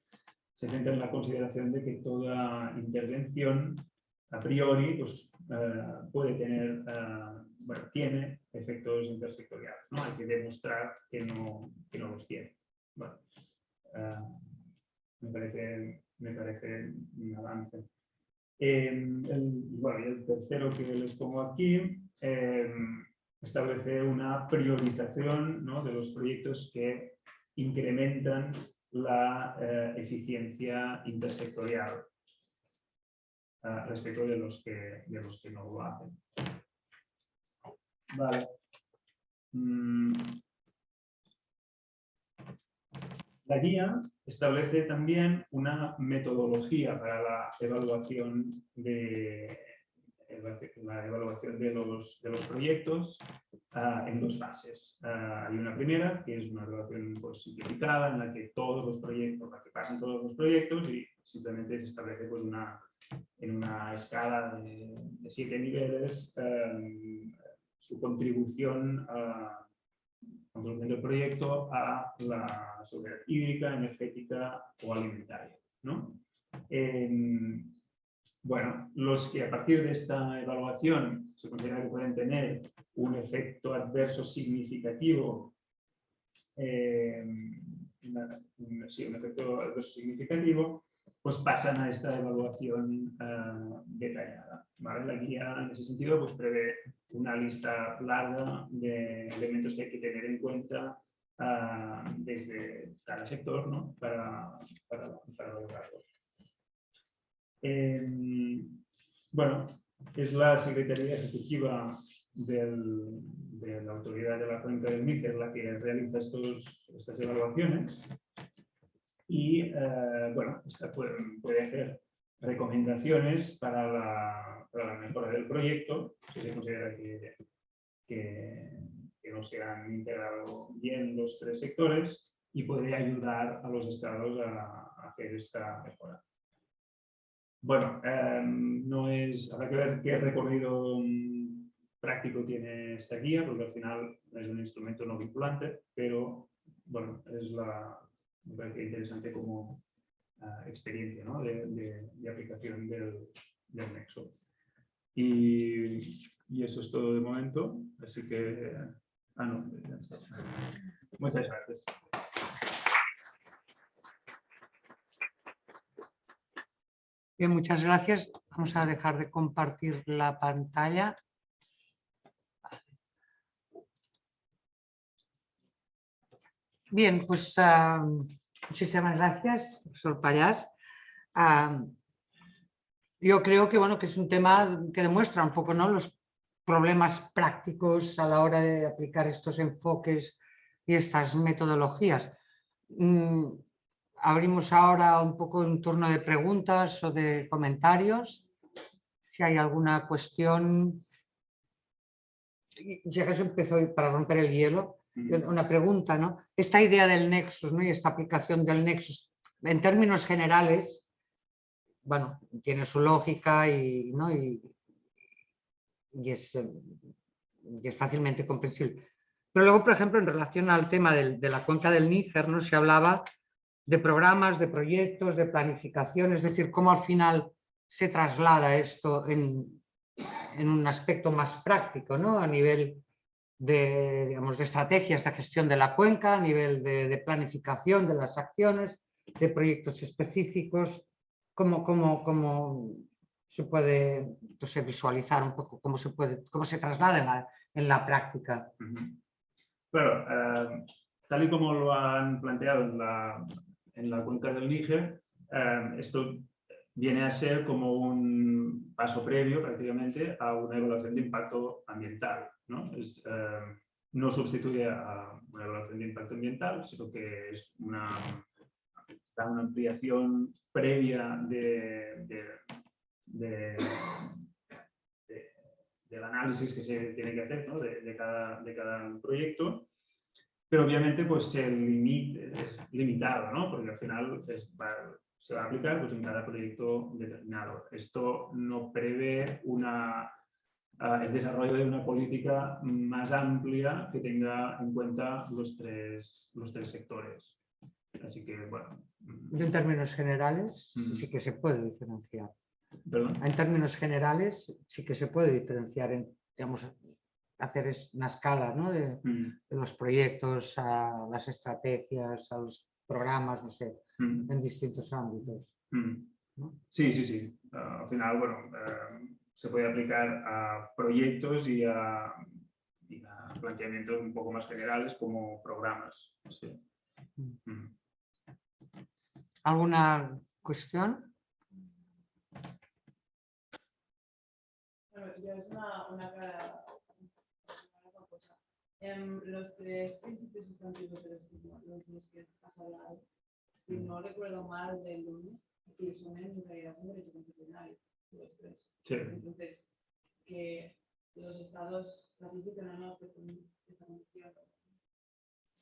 se centra en la consideración de que toda intervención a priori pues, puede tener, bueno, tiene efectos intersectoriales, ¿no? Hay que demostrar que no los tiene. Bueno, me parece un avance. El tercero que les pongo aquí establece una priorización, ¿no?, de los proyectos que incrementan la eficiencia intersectorial respecto de los que no lo hacen. Vale. La guía establece también una metodología para la evaluación de los proyectos en dos fases. Hay una primera, que es una evaluación pues, simplificada, en la que pasan todos los proyectos y simplemente se establece pues, en una escala de 7 niveles su contribución del proyecto a la seguridad hídrica, energética o alimentaria, ¿no? Bueno, los que a partir de esta evaluación se considera que pueden tener un efecto adverso significativo, pues pasan a esta evaluación detallada, ¿vale? La guía en ese sentido pues, prevé una lista larga de elementos que hay que tener en cuenta desde cada sector, ¿no?, para valorarlo. Bueno, es la Secretaría Ejecutiva de la Autoridad de la Cuenca del Níger la que realiza estas evaluaciones y, bueno, esta puede hacer recomendaciones para la mejora del proyecto si se considera que no se han integrado bien los 3 sectores y puede ayudar a los estados a hacer esta mejora. Bueno, habrá que ver qué recorrido práctico tiene esta guía, porque al final es un instrumento no vinculante, pero bueno, me parece interesante como experiencia, ¿no?, de aplicación del nexo. Y eso es todo de momento, así que... no, muchas gracias. Bien, muchas gracias. Vamos a dejar de compartir la pantalla. Bien, pues muchísimas gracias, profesor Pallás. Yo creo que, bueno, que es un tema que demuestra un poco, ¿no?, los problemas prácticos a la hora de aplicar estos enfoques y estas metodologías. Abrimos ahora un poco un turno de preguntas o de comentarios. Si hay alguna cuestión. Si acaso empezó para romper el hielo, una pregunta, ¿no? Esta idea del nexus, ¿no?, y esta aplicación del nexus, en términos generales, bueno, tiene su lógica ¿no?, y es fácilmente comprensible. Pero luego, por ejemplo, en relación al tema de la cuenca del Níger, ¿no?, se hablaba de programas, de proyectos, de planificación, es decir, cómo al final se traslada esto en un aspecto más práctico, ¿no?, a nivel digamos, de estrategias de gestión de la cuenca, a nivel de planificación de las acciones, de proyectos específicos, cómo se puede, entonces, visualizar un poco cómo se traslada en la práctica. Claro, tal y como lo han planteado en la cuenca del Níger, esto viene a ser como un paso previo prácticamente a una evaluación de impacto ambiental, ¿no? No sustituye a una evaluación de impacto ambiental, sino que es una ampliación previa del análisis que se tiene que hacer, ¿no?, de cada proyecto, pero obviamente pues, el límite es limitado, ¿no?, porque al final se va a aplicar pues, en cada proyecto determinado. Esto no prevé el desarrollo de una política más amplia que tenga en cuenta los tres sectores. Así que, bueno... En términos generales, sí que se puede diferenciar. ¿Perdón? En términos generales, sí que se puede diferenciar, digamos, hacer una escala, ¿no?, de los proyectos a las estrategias, a los programas, no sé, en distintos ámbitos. ¿no? Sí, sí, sí. Al final, bueno, se puede aplicar a proyectos y a planteamientos un poco más generales como programas. Sí. ¿Alguna cuestión? Bueno, yo es una cosa. Los tres principios sustantivos de los que has hablado, si no recuerdo mal del lunes, sí, son en realidad un derecho constitucional, los tres. Sí. Entonces, que los estados ratifiquen o no esta condición,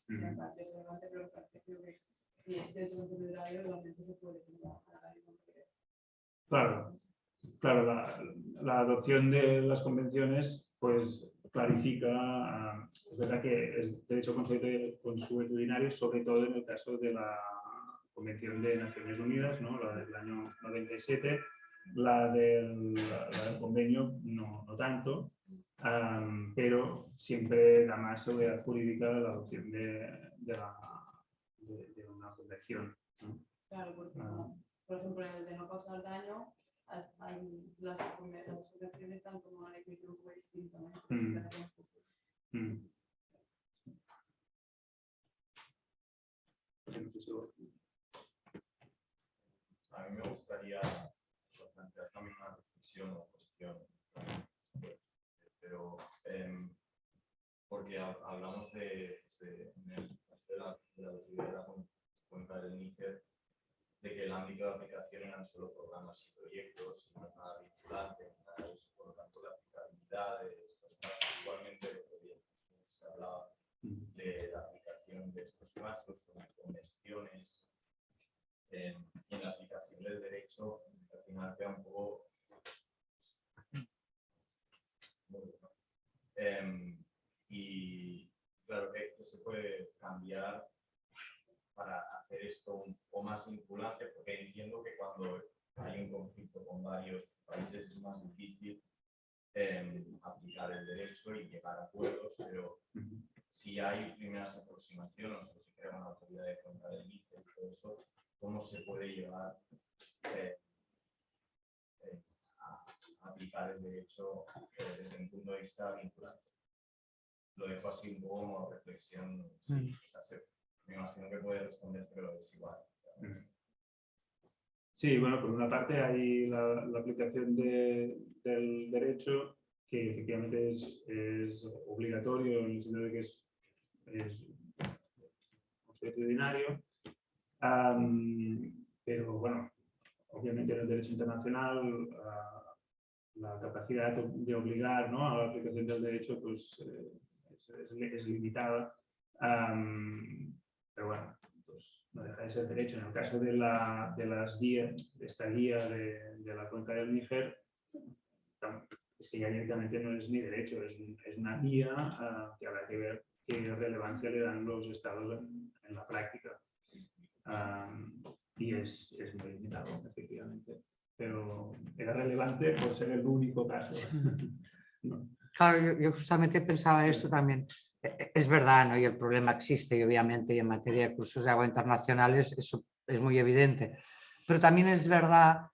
me parece relevante, pero me parece que si es derecho constitucional, realmente se puede a la ley. Claro, claro, la adopción de las convenciones pues clarifica, es verdad que es derecho consuetudinario, sobre todo en el caso de la Convención de Naciones Unidas, ¿no? La del año 97, la del convenio no tanto, pero siempre da más seguridad jurídica la adopción de una convención, ¿no? Claro, porque por ejemplo, en el de no causar daño, las convenciones están como una definición un poco distinta, ¿no? A mí me gustaría plantear también una reflexión o cuestión, pero porque hablamos de la de la cuenca del Níger, de que el ámbito de aplicación eran solo programas y proyectos, no es nada vinculante, nada de eso, por lo tanto la aplicabilidad de estos casos, igualmente se hablaba de la aplicación de estos casos, son convenciones, y en la aplicación del derecho, al final queda un poco y claro que se puede cambiar para hacer esto un poco más vinculante, porque entiendo que cuando hay un conflicto con varios países es más difícil aplicar el derecho y llegar a acuerdos, pero si hay primeras aproximaciones o si crea una autoridad de cuenta del Níger y todo eso, ¿cómo se puede llevar a aplicar el derecho desde un punto de vista vinculante? Lo dejo así un poco como reflexión. Sí, o sea, me imagino que puede responder, pero es igual. Sí, bueno, por una parte hay la aplicación del derecho, que efectivamente es obligatorio en el sentido de que es consuetudinario, pero bueno, obviamente en el derecho internacional la capacidad de obligar, ¿no?, a la aplicación del derecho pues, es limitada, pero bueno, pues no deja de ser derecho. En el caso de esta guía de la cuenca del Níger, es que ya directamente no es ni derecho, es una guía que habrá que ver qué relevancia le dan los estados en la práctica. Y es muy limitado, efectivamente. Pero era relevante por ser el único caso. ¿No? Claro, yo justamente pensaba esto también. Es verdad, ¿no? Y el problema existe, y obviamente y en materia de cursos de agua internacionales eso es muy evidente. Pero también es verdad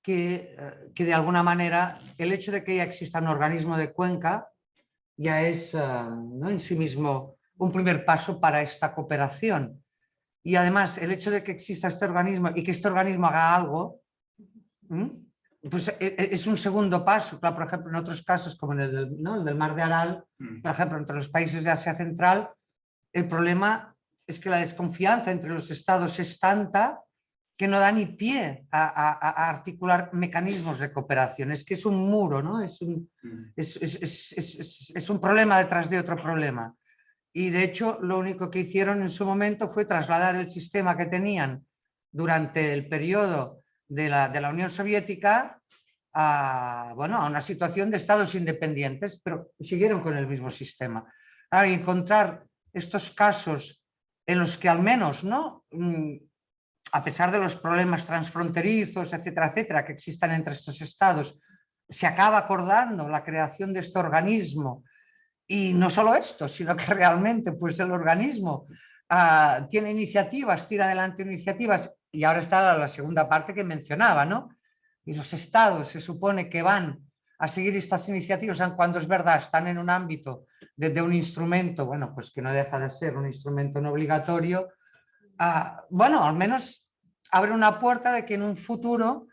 que de alguna manera el hecho de que ya exista un organismo de cuenca ya es, ¿no?, en sí mismo un primer paso para esta cooperación. Y además el hecho de que exista este organismo y que este organismo haga algo, pues es un segundo paso. Claro, por ejemplo, en otros casos como en el del Mar de Aral, por ejemplo, entre los países de Asia Central, el problema es que la desconfianza entre los estados es tanta que no da ni pie a articular mecanismos de cooperación. Es que es un muro, ¿no? Es un problema detrás de otro problema. Y de hecho, lo único que hicieron en su momento fue trasladar el sistema que tenían durante el periodo de la Unión Soviética a una situación de estados independientes, pero siguieron con el mismo sistema. Y encontrar estos casos en los que al menos, ¿no?, a pesar de los problemas transfronterizos, etcétera, etcétera, que existan entre estos estados, se acaba acordando la creación de este organismo. Y no solo esto, sino que realmente pues, el organismo tiene iniciativas, tira adelante iniciativas y ahora está la segunda parte que mencionaba, ¿no? Y los estados se supone que van a seguir estas iniciativas cuando es verdad están en un ámbito de un instrumento, bueno, pues que no deja de ser un instrumento no obligatorio. Bueno, al menos abre una puerta de que en un futuro,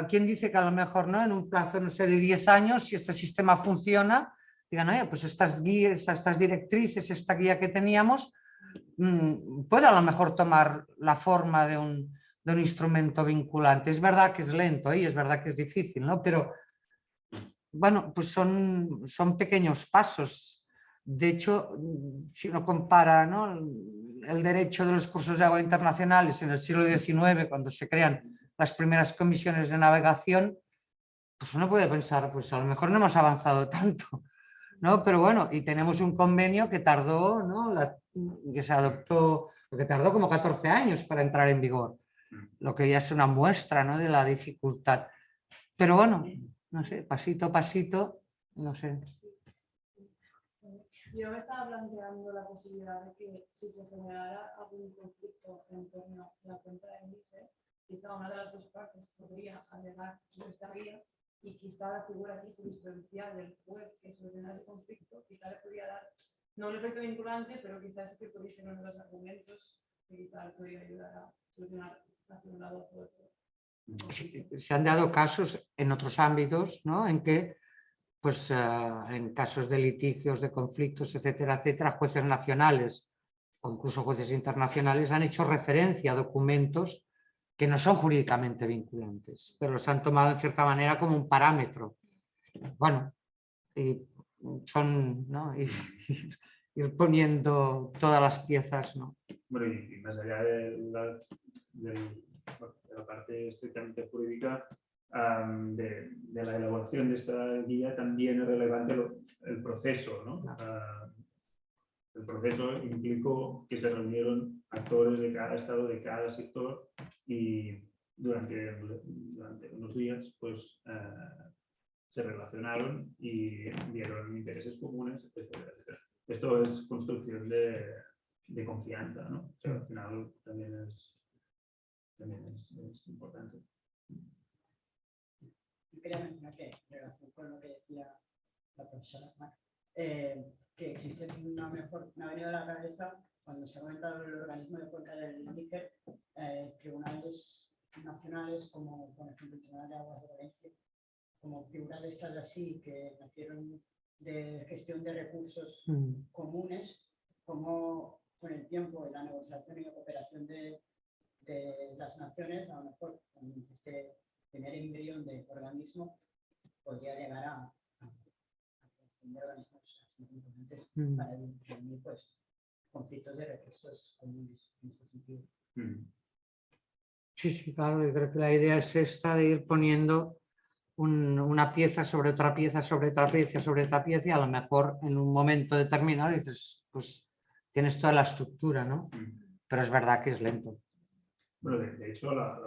¿quién dice que a lo mejor no en un plazo, no sé, de 10 años, si este sistema funciona, digan, oye, pues estas guías, estas directrices, esta guía que teníamos, puede a lo mejor tomar la forma de un instrumento vinculante. Es verdad que es lento y es verdad que es difícil, ¿no? Pero bueno, pues son pequeños pasos. De hecho, si uno compara, ¿no?, el derecho de los cursos de agua internacionales en el siglo XIX, cuando se crean las primeras comisiones de navegación, pues uno puede pensar, pues a lo mejor no hemos avanzado tanto, ¿no? Pero bueno, y tenemos un convenio que tardó, ¿no?, que se adoptó, que tardó como 14 años para entrar en vigor, lo que ya es una muestra, ¿no?, de la dificultad. Pero bueno, no sé, pasito a pasito, no sé. Yo me estaba planteando la posibilidad de que si se generara algún conflicto en torno a la cuenta de Níger, quizá una de las dos partes podría alegar esta guía y quizá la figura aquí jurisprudencial del juez que soluciona ese conflicto, quizá le podría dar, no un efecto vinculante, pero quizás sí que podría ser uno de los argumentos que quizá le podría ayudar a solucionar hacia un lado o otro. Sí, se han dado casos en otros ámbitos, ¿no?, en que pues en casos de litigios, de conflictos, etcétera, etcétera, jueces nacionales o incluso jueces internacionales han hecho referencia a documentos que no son jurídicamente vinculantes, pero los han tomado en cierta manera como un parámetro. Bueno, y son, ¿no?, ir poniendo todas las piezas, ¿no? Bueno, y más allá de la parte estrictamente jurídica, de la elaboración de esta guía también es relevante el proceso, ¿no? El proceso implicó que se reunieron actores de cada estado, de cada sector, y durante unos días pues, se relacionaron y vieron intereses comunes, etcétera, etcétera. Esto es construcción de confianza, ¿no? O sea, al final también es importante. Quería mencionar que, en relación con lo que decía la profesora, que existe me ha venido a la cabeza cuando se ha comentado el organismo de cuenca del Níger, tribunales nacionales como, por ejemplo, el Tribunal de Aguas de Valencia, como figuras de estas así que nacieron de gestión de recursos comunes, como con el tiempo y la negociación y la cooperación de las naciones, a lo mejor con este primer embrión de organismo podría llegar a de organismos así importantes para prevenir pues, conflictos de recursos comunes en este sentido. Sí, sí, claro, yo creo que la idea es esta de ir poniendo una pieza sobre otra pieza, sobre otra pieza, sobre otra pieza, y a lo mejor en un momento determinado dices, pues tienes toda la estructura, ¿no? Pero es verdad que es lento. Bueno, de hecho, la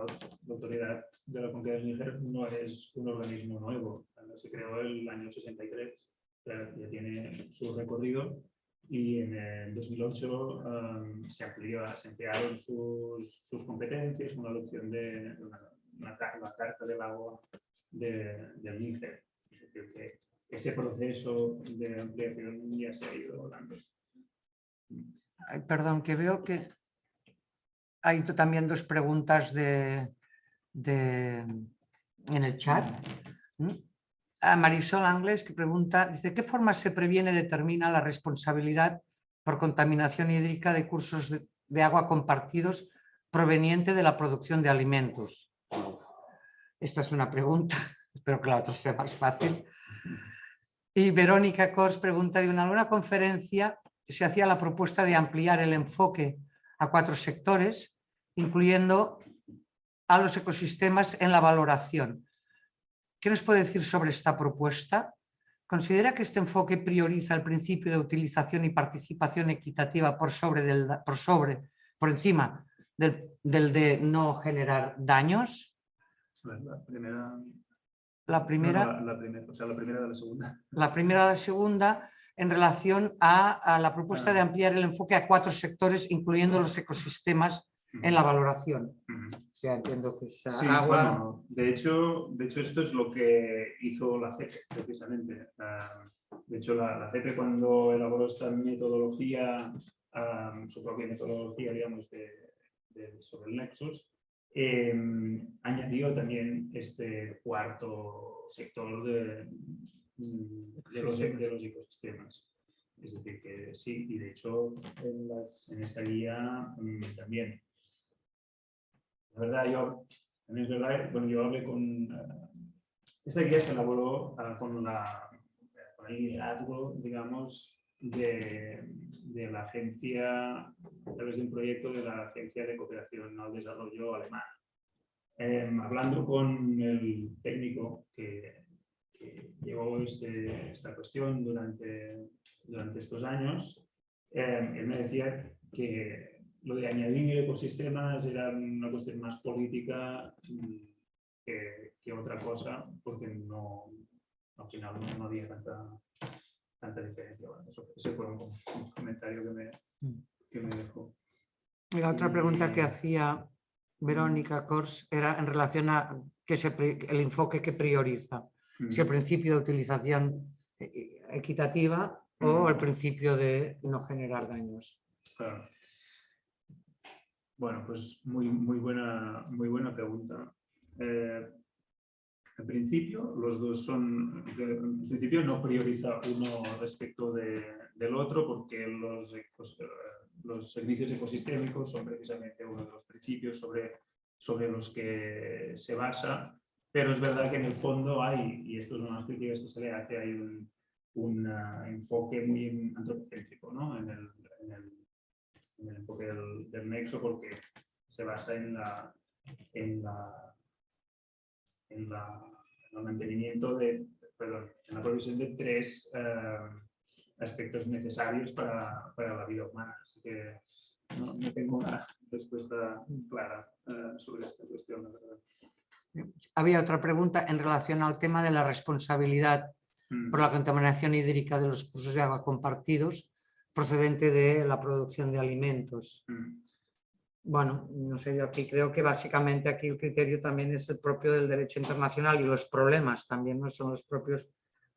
autoridad de la Cuenca del Níger no es un organismo nuevo. Se creó el año 63, ya tiene su recorrido, y en el 2008 se ampliaron sus competencias con la adopción de la Carta del Agua del Níger. Es decir, que ese proceso de ampliación ya se ha ido dando. Ay, perdón, que veo que hay también dos preguntas en el chat. A Marisol Ángeles, que pregunta, dice, ¿qué forma se previene, determina la responsabilidad por contaminación hídrica de cursos de agua compartidos proveniente de la producción de alimentos? Esta es una pregunta, espero que la otra sea más fácil. Y Verónica Cors pregunta, en alguna conferencia se hacía la propuesta de ampliar el enfoque a 4 sectores, incluyendo a los ecosistemas en la valoración. ¿Qué nos puede decir sobre esta propuesta? ¿Considera que este enfoque prioriza el principio de utilización y participación equitativa por encima del de no generar daños? La primera. La primera. No, o sea, la primera de la segunda. La primera de la segunda, en relación a la propuesta de ampliar el enfoque a 4 sectores, incluyendo los ecosistemas en la valoración. Ujú. O sea, entiendo que esa Sí, agua... bueno, de hecho esto es lo que hizo la CEPE, precisamente. De hecho, la CEPE cuando elaboró esta metodología, su propia metodología, digamos, sobre el Nexus, añadió también este cuarto sector de los ecosistemas. Es decir, que sí, y de hecho en esta guía también. La verdad, también es verdad, bueno, yo hablé con... esta guía se elaboró con el liderazgo, digamos, de la agencia, a través de un proyecto de la Agencia de Cooperación al Desarrollo alemana. Hablando con el técnico que llevó esta cuestión durante estos años, él me decía que lo de añadir ecosistemas era una cuestión más política que otra cosa, porque al final no había tanta diferencia. Bueno, ese fue un comentario que me dejó. Y la otra pregunta que hacía Verónica Kors era en relación a el enfoque que prioriza. Si el principio de utilización equitativa o el principio de no generar daños. Claro. Bueno, pues muy buena pregunta. En principio, los dos son, en principio no prioriza uno respecto del otro porque los servicios ecosistémicos son precisamente uno de los principios sobre los que se basa, pero es verdad que en el fondo hay, y esto es una de las críticas que se le hace, hay un enfoque muy antropocéntrico, ¿no? en el enfoque del nexo, porque se basa en el mantenimiento en la provisión de tres aspectos necesarios para la vida humana. Así que no tengo una respuesta clara sobre esta cuestión, la verdad. Había otra pregunta en relación al tema de la responsabilidad por la contaminación hídrica de los cursos de agua compartidos procedente de la producción de alimentos. Bueno, no sé, yo aquí creo que básicamente aquí el criterio también es el propio del derecho internacional y los problemas también no son los propios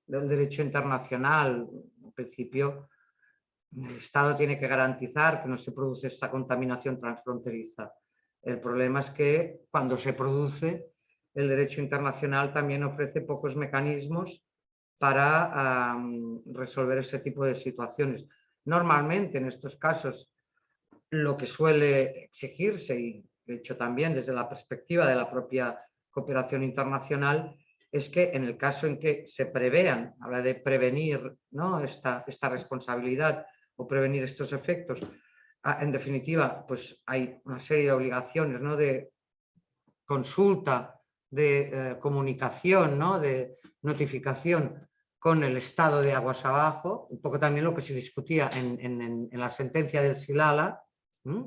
del derecho internacional. En principio, el Estado tiene que garantizar que no se produce esta contaminación transfronteriza. El problema es que cuando se produce, el derecho internacional también ofrece pocos mecanismos para resolver ese tipo de situaciones. Normalmente, en estos casos, lo que suele exigirse, y de hecho también desde la perspectiva de la propia cooperación internacional, es que en el caso en que se prevean, habla de prevenir, ¿no?, esta responsabilidad o prevenir estos efectos, en definitiva, pues hay una serie de obligaciones, ¿no?, de consulta, de comunicación, ¿no?, de notificación con el estado de aguas abajo, un poco también lo que se discutía en la sentencia del Silala,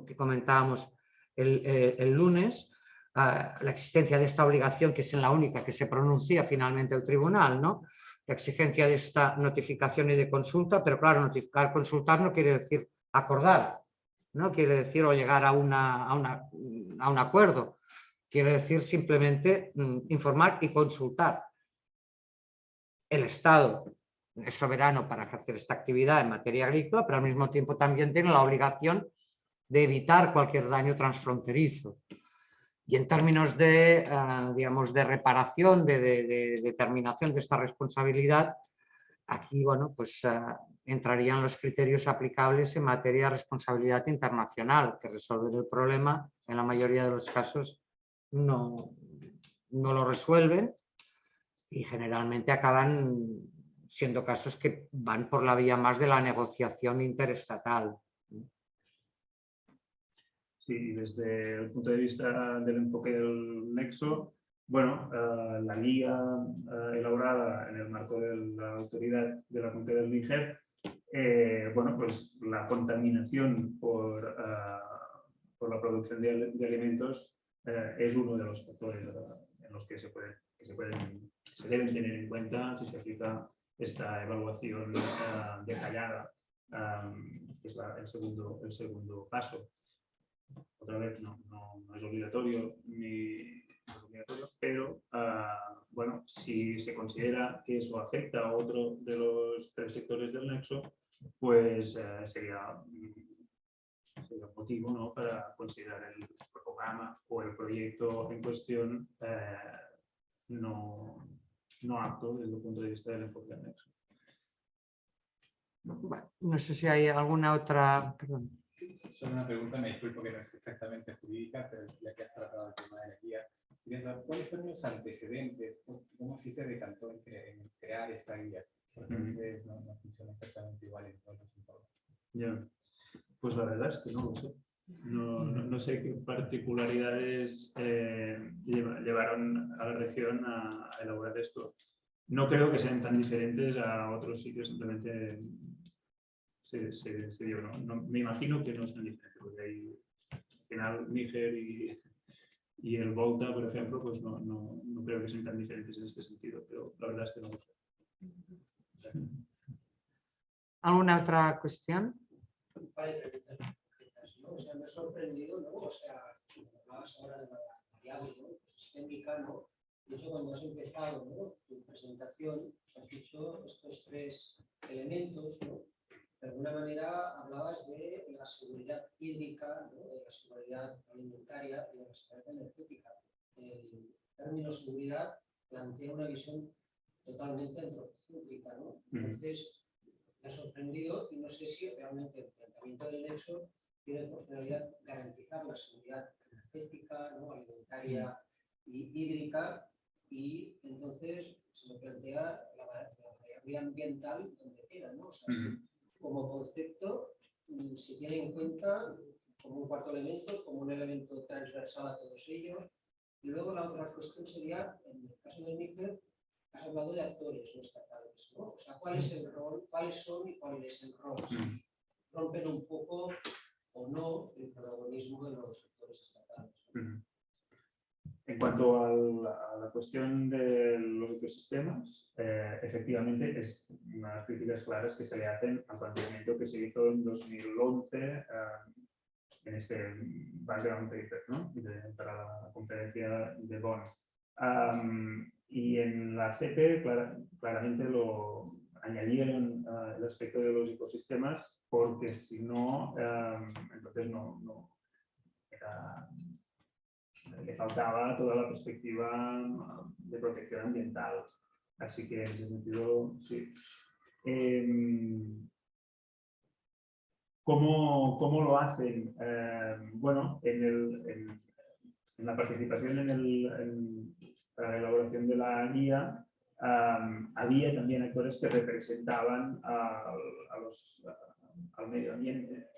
que comentábamos el lunes, la existencia de esta obligación, que es la única que se pronuncia finalmente el tribunal, ¿no?, la exigencia de esta notificación y de consulta, pero claro, notificar, consultar no quiere decir acordar, no quiere decir o llegar a un acuerdo, quiere decir simplemente informar y consultar. El Estado es soberano para ejercer esta actividad en materia agrícola, pero al mismo tiempo también tiene la obligación de evitar cualquier daño transfronterizo. Y en términos de, digamos, de reparación, de determinación de esta responsabilidad, aquí, bueno, pues entrarían los criterios aplicables en materia de responsabilidad internacional, que resolver el problema, en la mayoría de los casos, no lo resuelven y generalmente acaban siendo casos que van por la vía más de la negociación interestatal. Sí, desde el punto de vista del enfoque del nexo, bueno, la guía elaborada en el marco de la autoridad de la Cuenca del Níger, bueno, pues la contaminación por la producción de alimentos es uno de los factores en los que se deben tener en cuenta si se aplica esta evaluación detallada, que es el segundo paso. otra vez no es obligatorio pero bueno, si se considera que eso afecta a otro de los 3 sectores del nexo, pues sería un motivo, ¿no?, para considerar el programa o el proyecto en cuestión no apto desde el punto de vista del enfoque del nexo. Bueno, no sé si hay alguna otra... Perdón. Solo una pregunta, me disculpo que no es exactamente jurídica, pero ya que has tratado el tema de la guía, quería saber cuáles fueron los antecedentes, cómo se decantó en crear esta guía, porque a veces no funciona exactamente igual en todos los informes. Ya. Pues la verdad es que no lo sé. No sé qué particularidades llevaron a la región a elaborar esto. No creo que sean tan diferentes a otros sitios, simplemente se dio, ¿no? Me imagino que no sean diferentes, porque hay, al final, Níger y el Volta, por ejemplo, pues no creo que sean tan diferentes en este sentido, pero la verdad es que no lo sé. ¿Alguna otra cuestión? ¿No? O sea, me ha sorprendido, ¿no? O sea, hablabas ahora de la variable, ¿no? Sistémica, ¿no? De hecho, cuando has empezado, ¿no?, tu presentación, has dicho estos 3 elementos, ¿no? De alguna manera hablabas de la seguridad hídrica, ¿no?, de la seguridad alimentaria y de la seguridad energética. El término seguridad plantea una visión totalmente antropocéntrica, ¿no? Entonces, me ha sorprendido y no sé si realmente el planteamiento del nexo tiene por finalidad garantizar la seguridad energética, ¿no?, alimentaria y hídrica, y entonces se me plantea la variable ambiental donde quiera, ¿no? O sea, como concepto se tiene en cuenta como un 4 elemento, como un elemento transversal a todos ellos, y luego la otra cuestión sería, en el caso del Níger, has hablado de actores no estatales, ¿no? O sea, ¿cuál es el rol, cuáles son y cuál es el rol? ¿Rompen un poco o no el protagonismo de los sectores estatales? En cuanto a la cuestión de los ecosistemas, efectivamente es unas críticas claras que se le hacen al planteamiento que se hizo en 2011 en este background paper, ¿no?, para la conferencia de Bonn. Y en la CP claramente lo añadieron el aspecto de los ecosistemas, porque si no, entonces le faltaba toda la perspectiva de protección ambiental. Así que en ese sentido, sí. ¿Cómo lo hacen? Bueno, en la participación en la elaboración de la guía, había también actores que representaban al medio ambiente.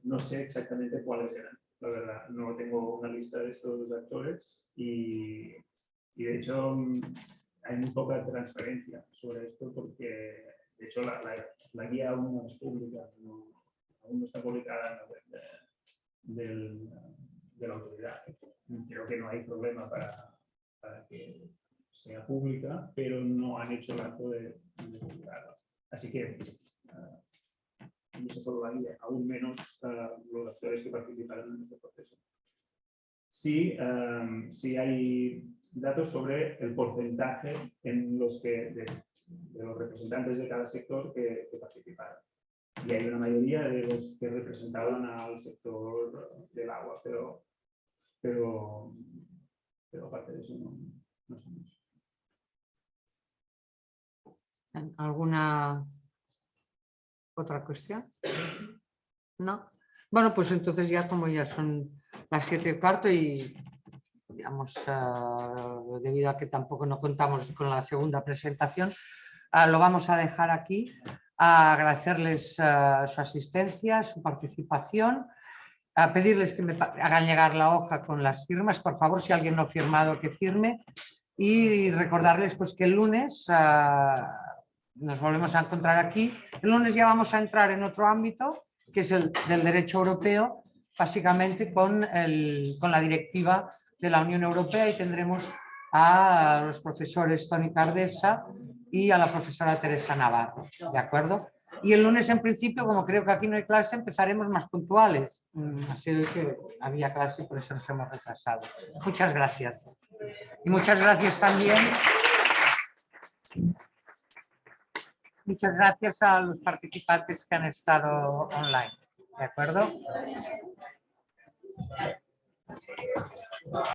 No sé exactamente cuáles eran, la verdad. No tengo una lista de estos actores y de hecho hay muy poca transparencia sobre esto porque, de hecho, la guía aún no es pública, aún no está publicada en la web de la autoridad. Creo que no hay problema para que sea pública, pero no han hecho el acto de publicarla. Así que, y eso solo la guía, aún menos los actores que participaron en este proceso. Sí, sí hay datos sobre el porcentaje en los que, de los representantes de cada sector que participaron. Y hay una mayoría de los que representaban al sector del agua, pero aparte de eso no sé mucho. ¿Alguna otra cuestión? ¿No? Bueno, pues entonces ya como ya son las 7:15 y digamos, debido a que tampoco no contamos con la segunda presentación, lo vamos a dejar aquí. A agradecerles su asistencia, su participación, a pedirles que me hagan llegar la hoja con las firmas, por favor, si alguien no ha firmado, que firme, y recordarles pues que el lunes nos volvemos a encontrar aquí. El lunes ya vamos a entrar en otro ámbito, que es el del derecho europeo, básicamente con la directiva de la Unión Europea, y tendremos a los profesores Toni Cardesa y a la profesora Teresa Navarro, ¿de acuerdo? Y el lunes, en principio, como creo que aquí no hay clase, empezaremos más puntuales. Ha sido que había clase y por eso nos hemos retrasado. Muchas gracias. Y muchas gracias también. Muchas gracias a los participantes que han estado online. ¿De acuerdo?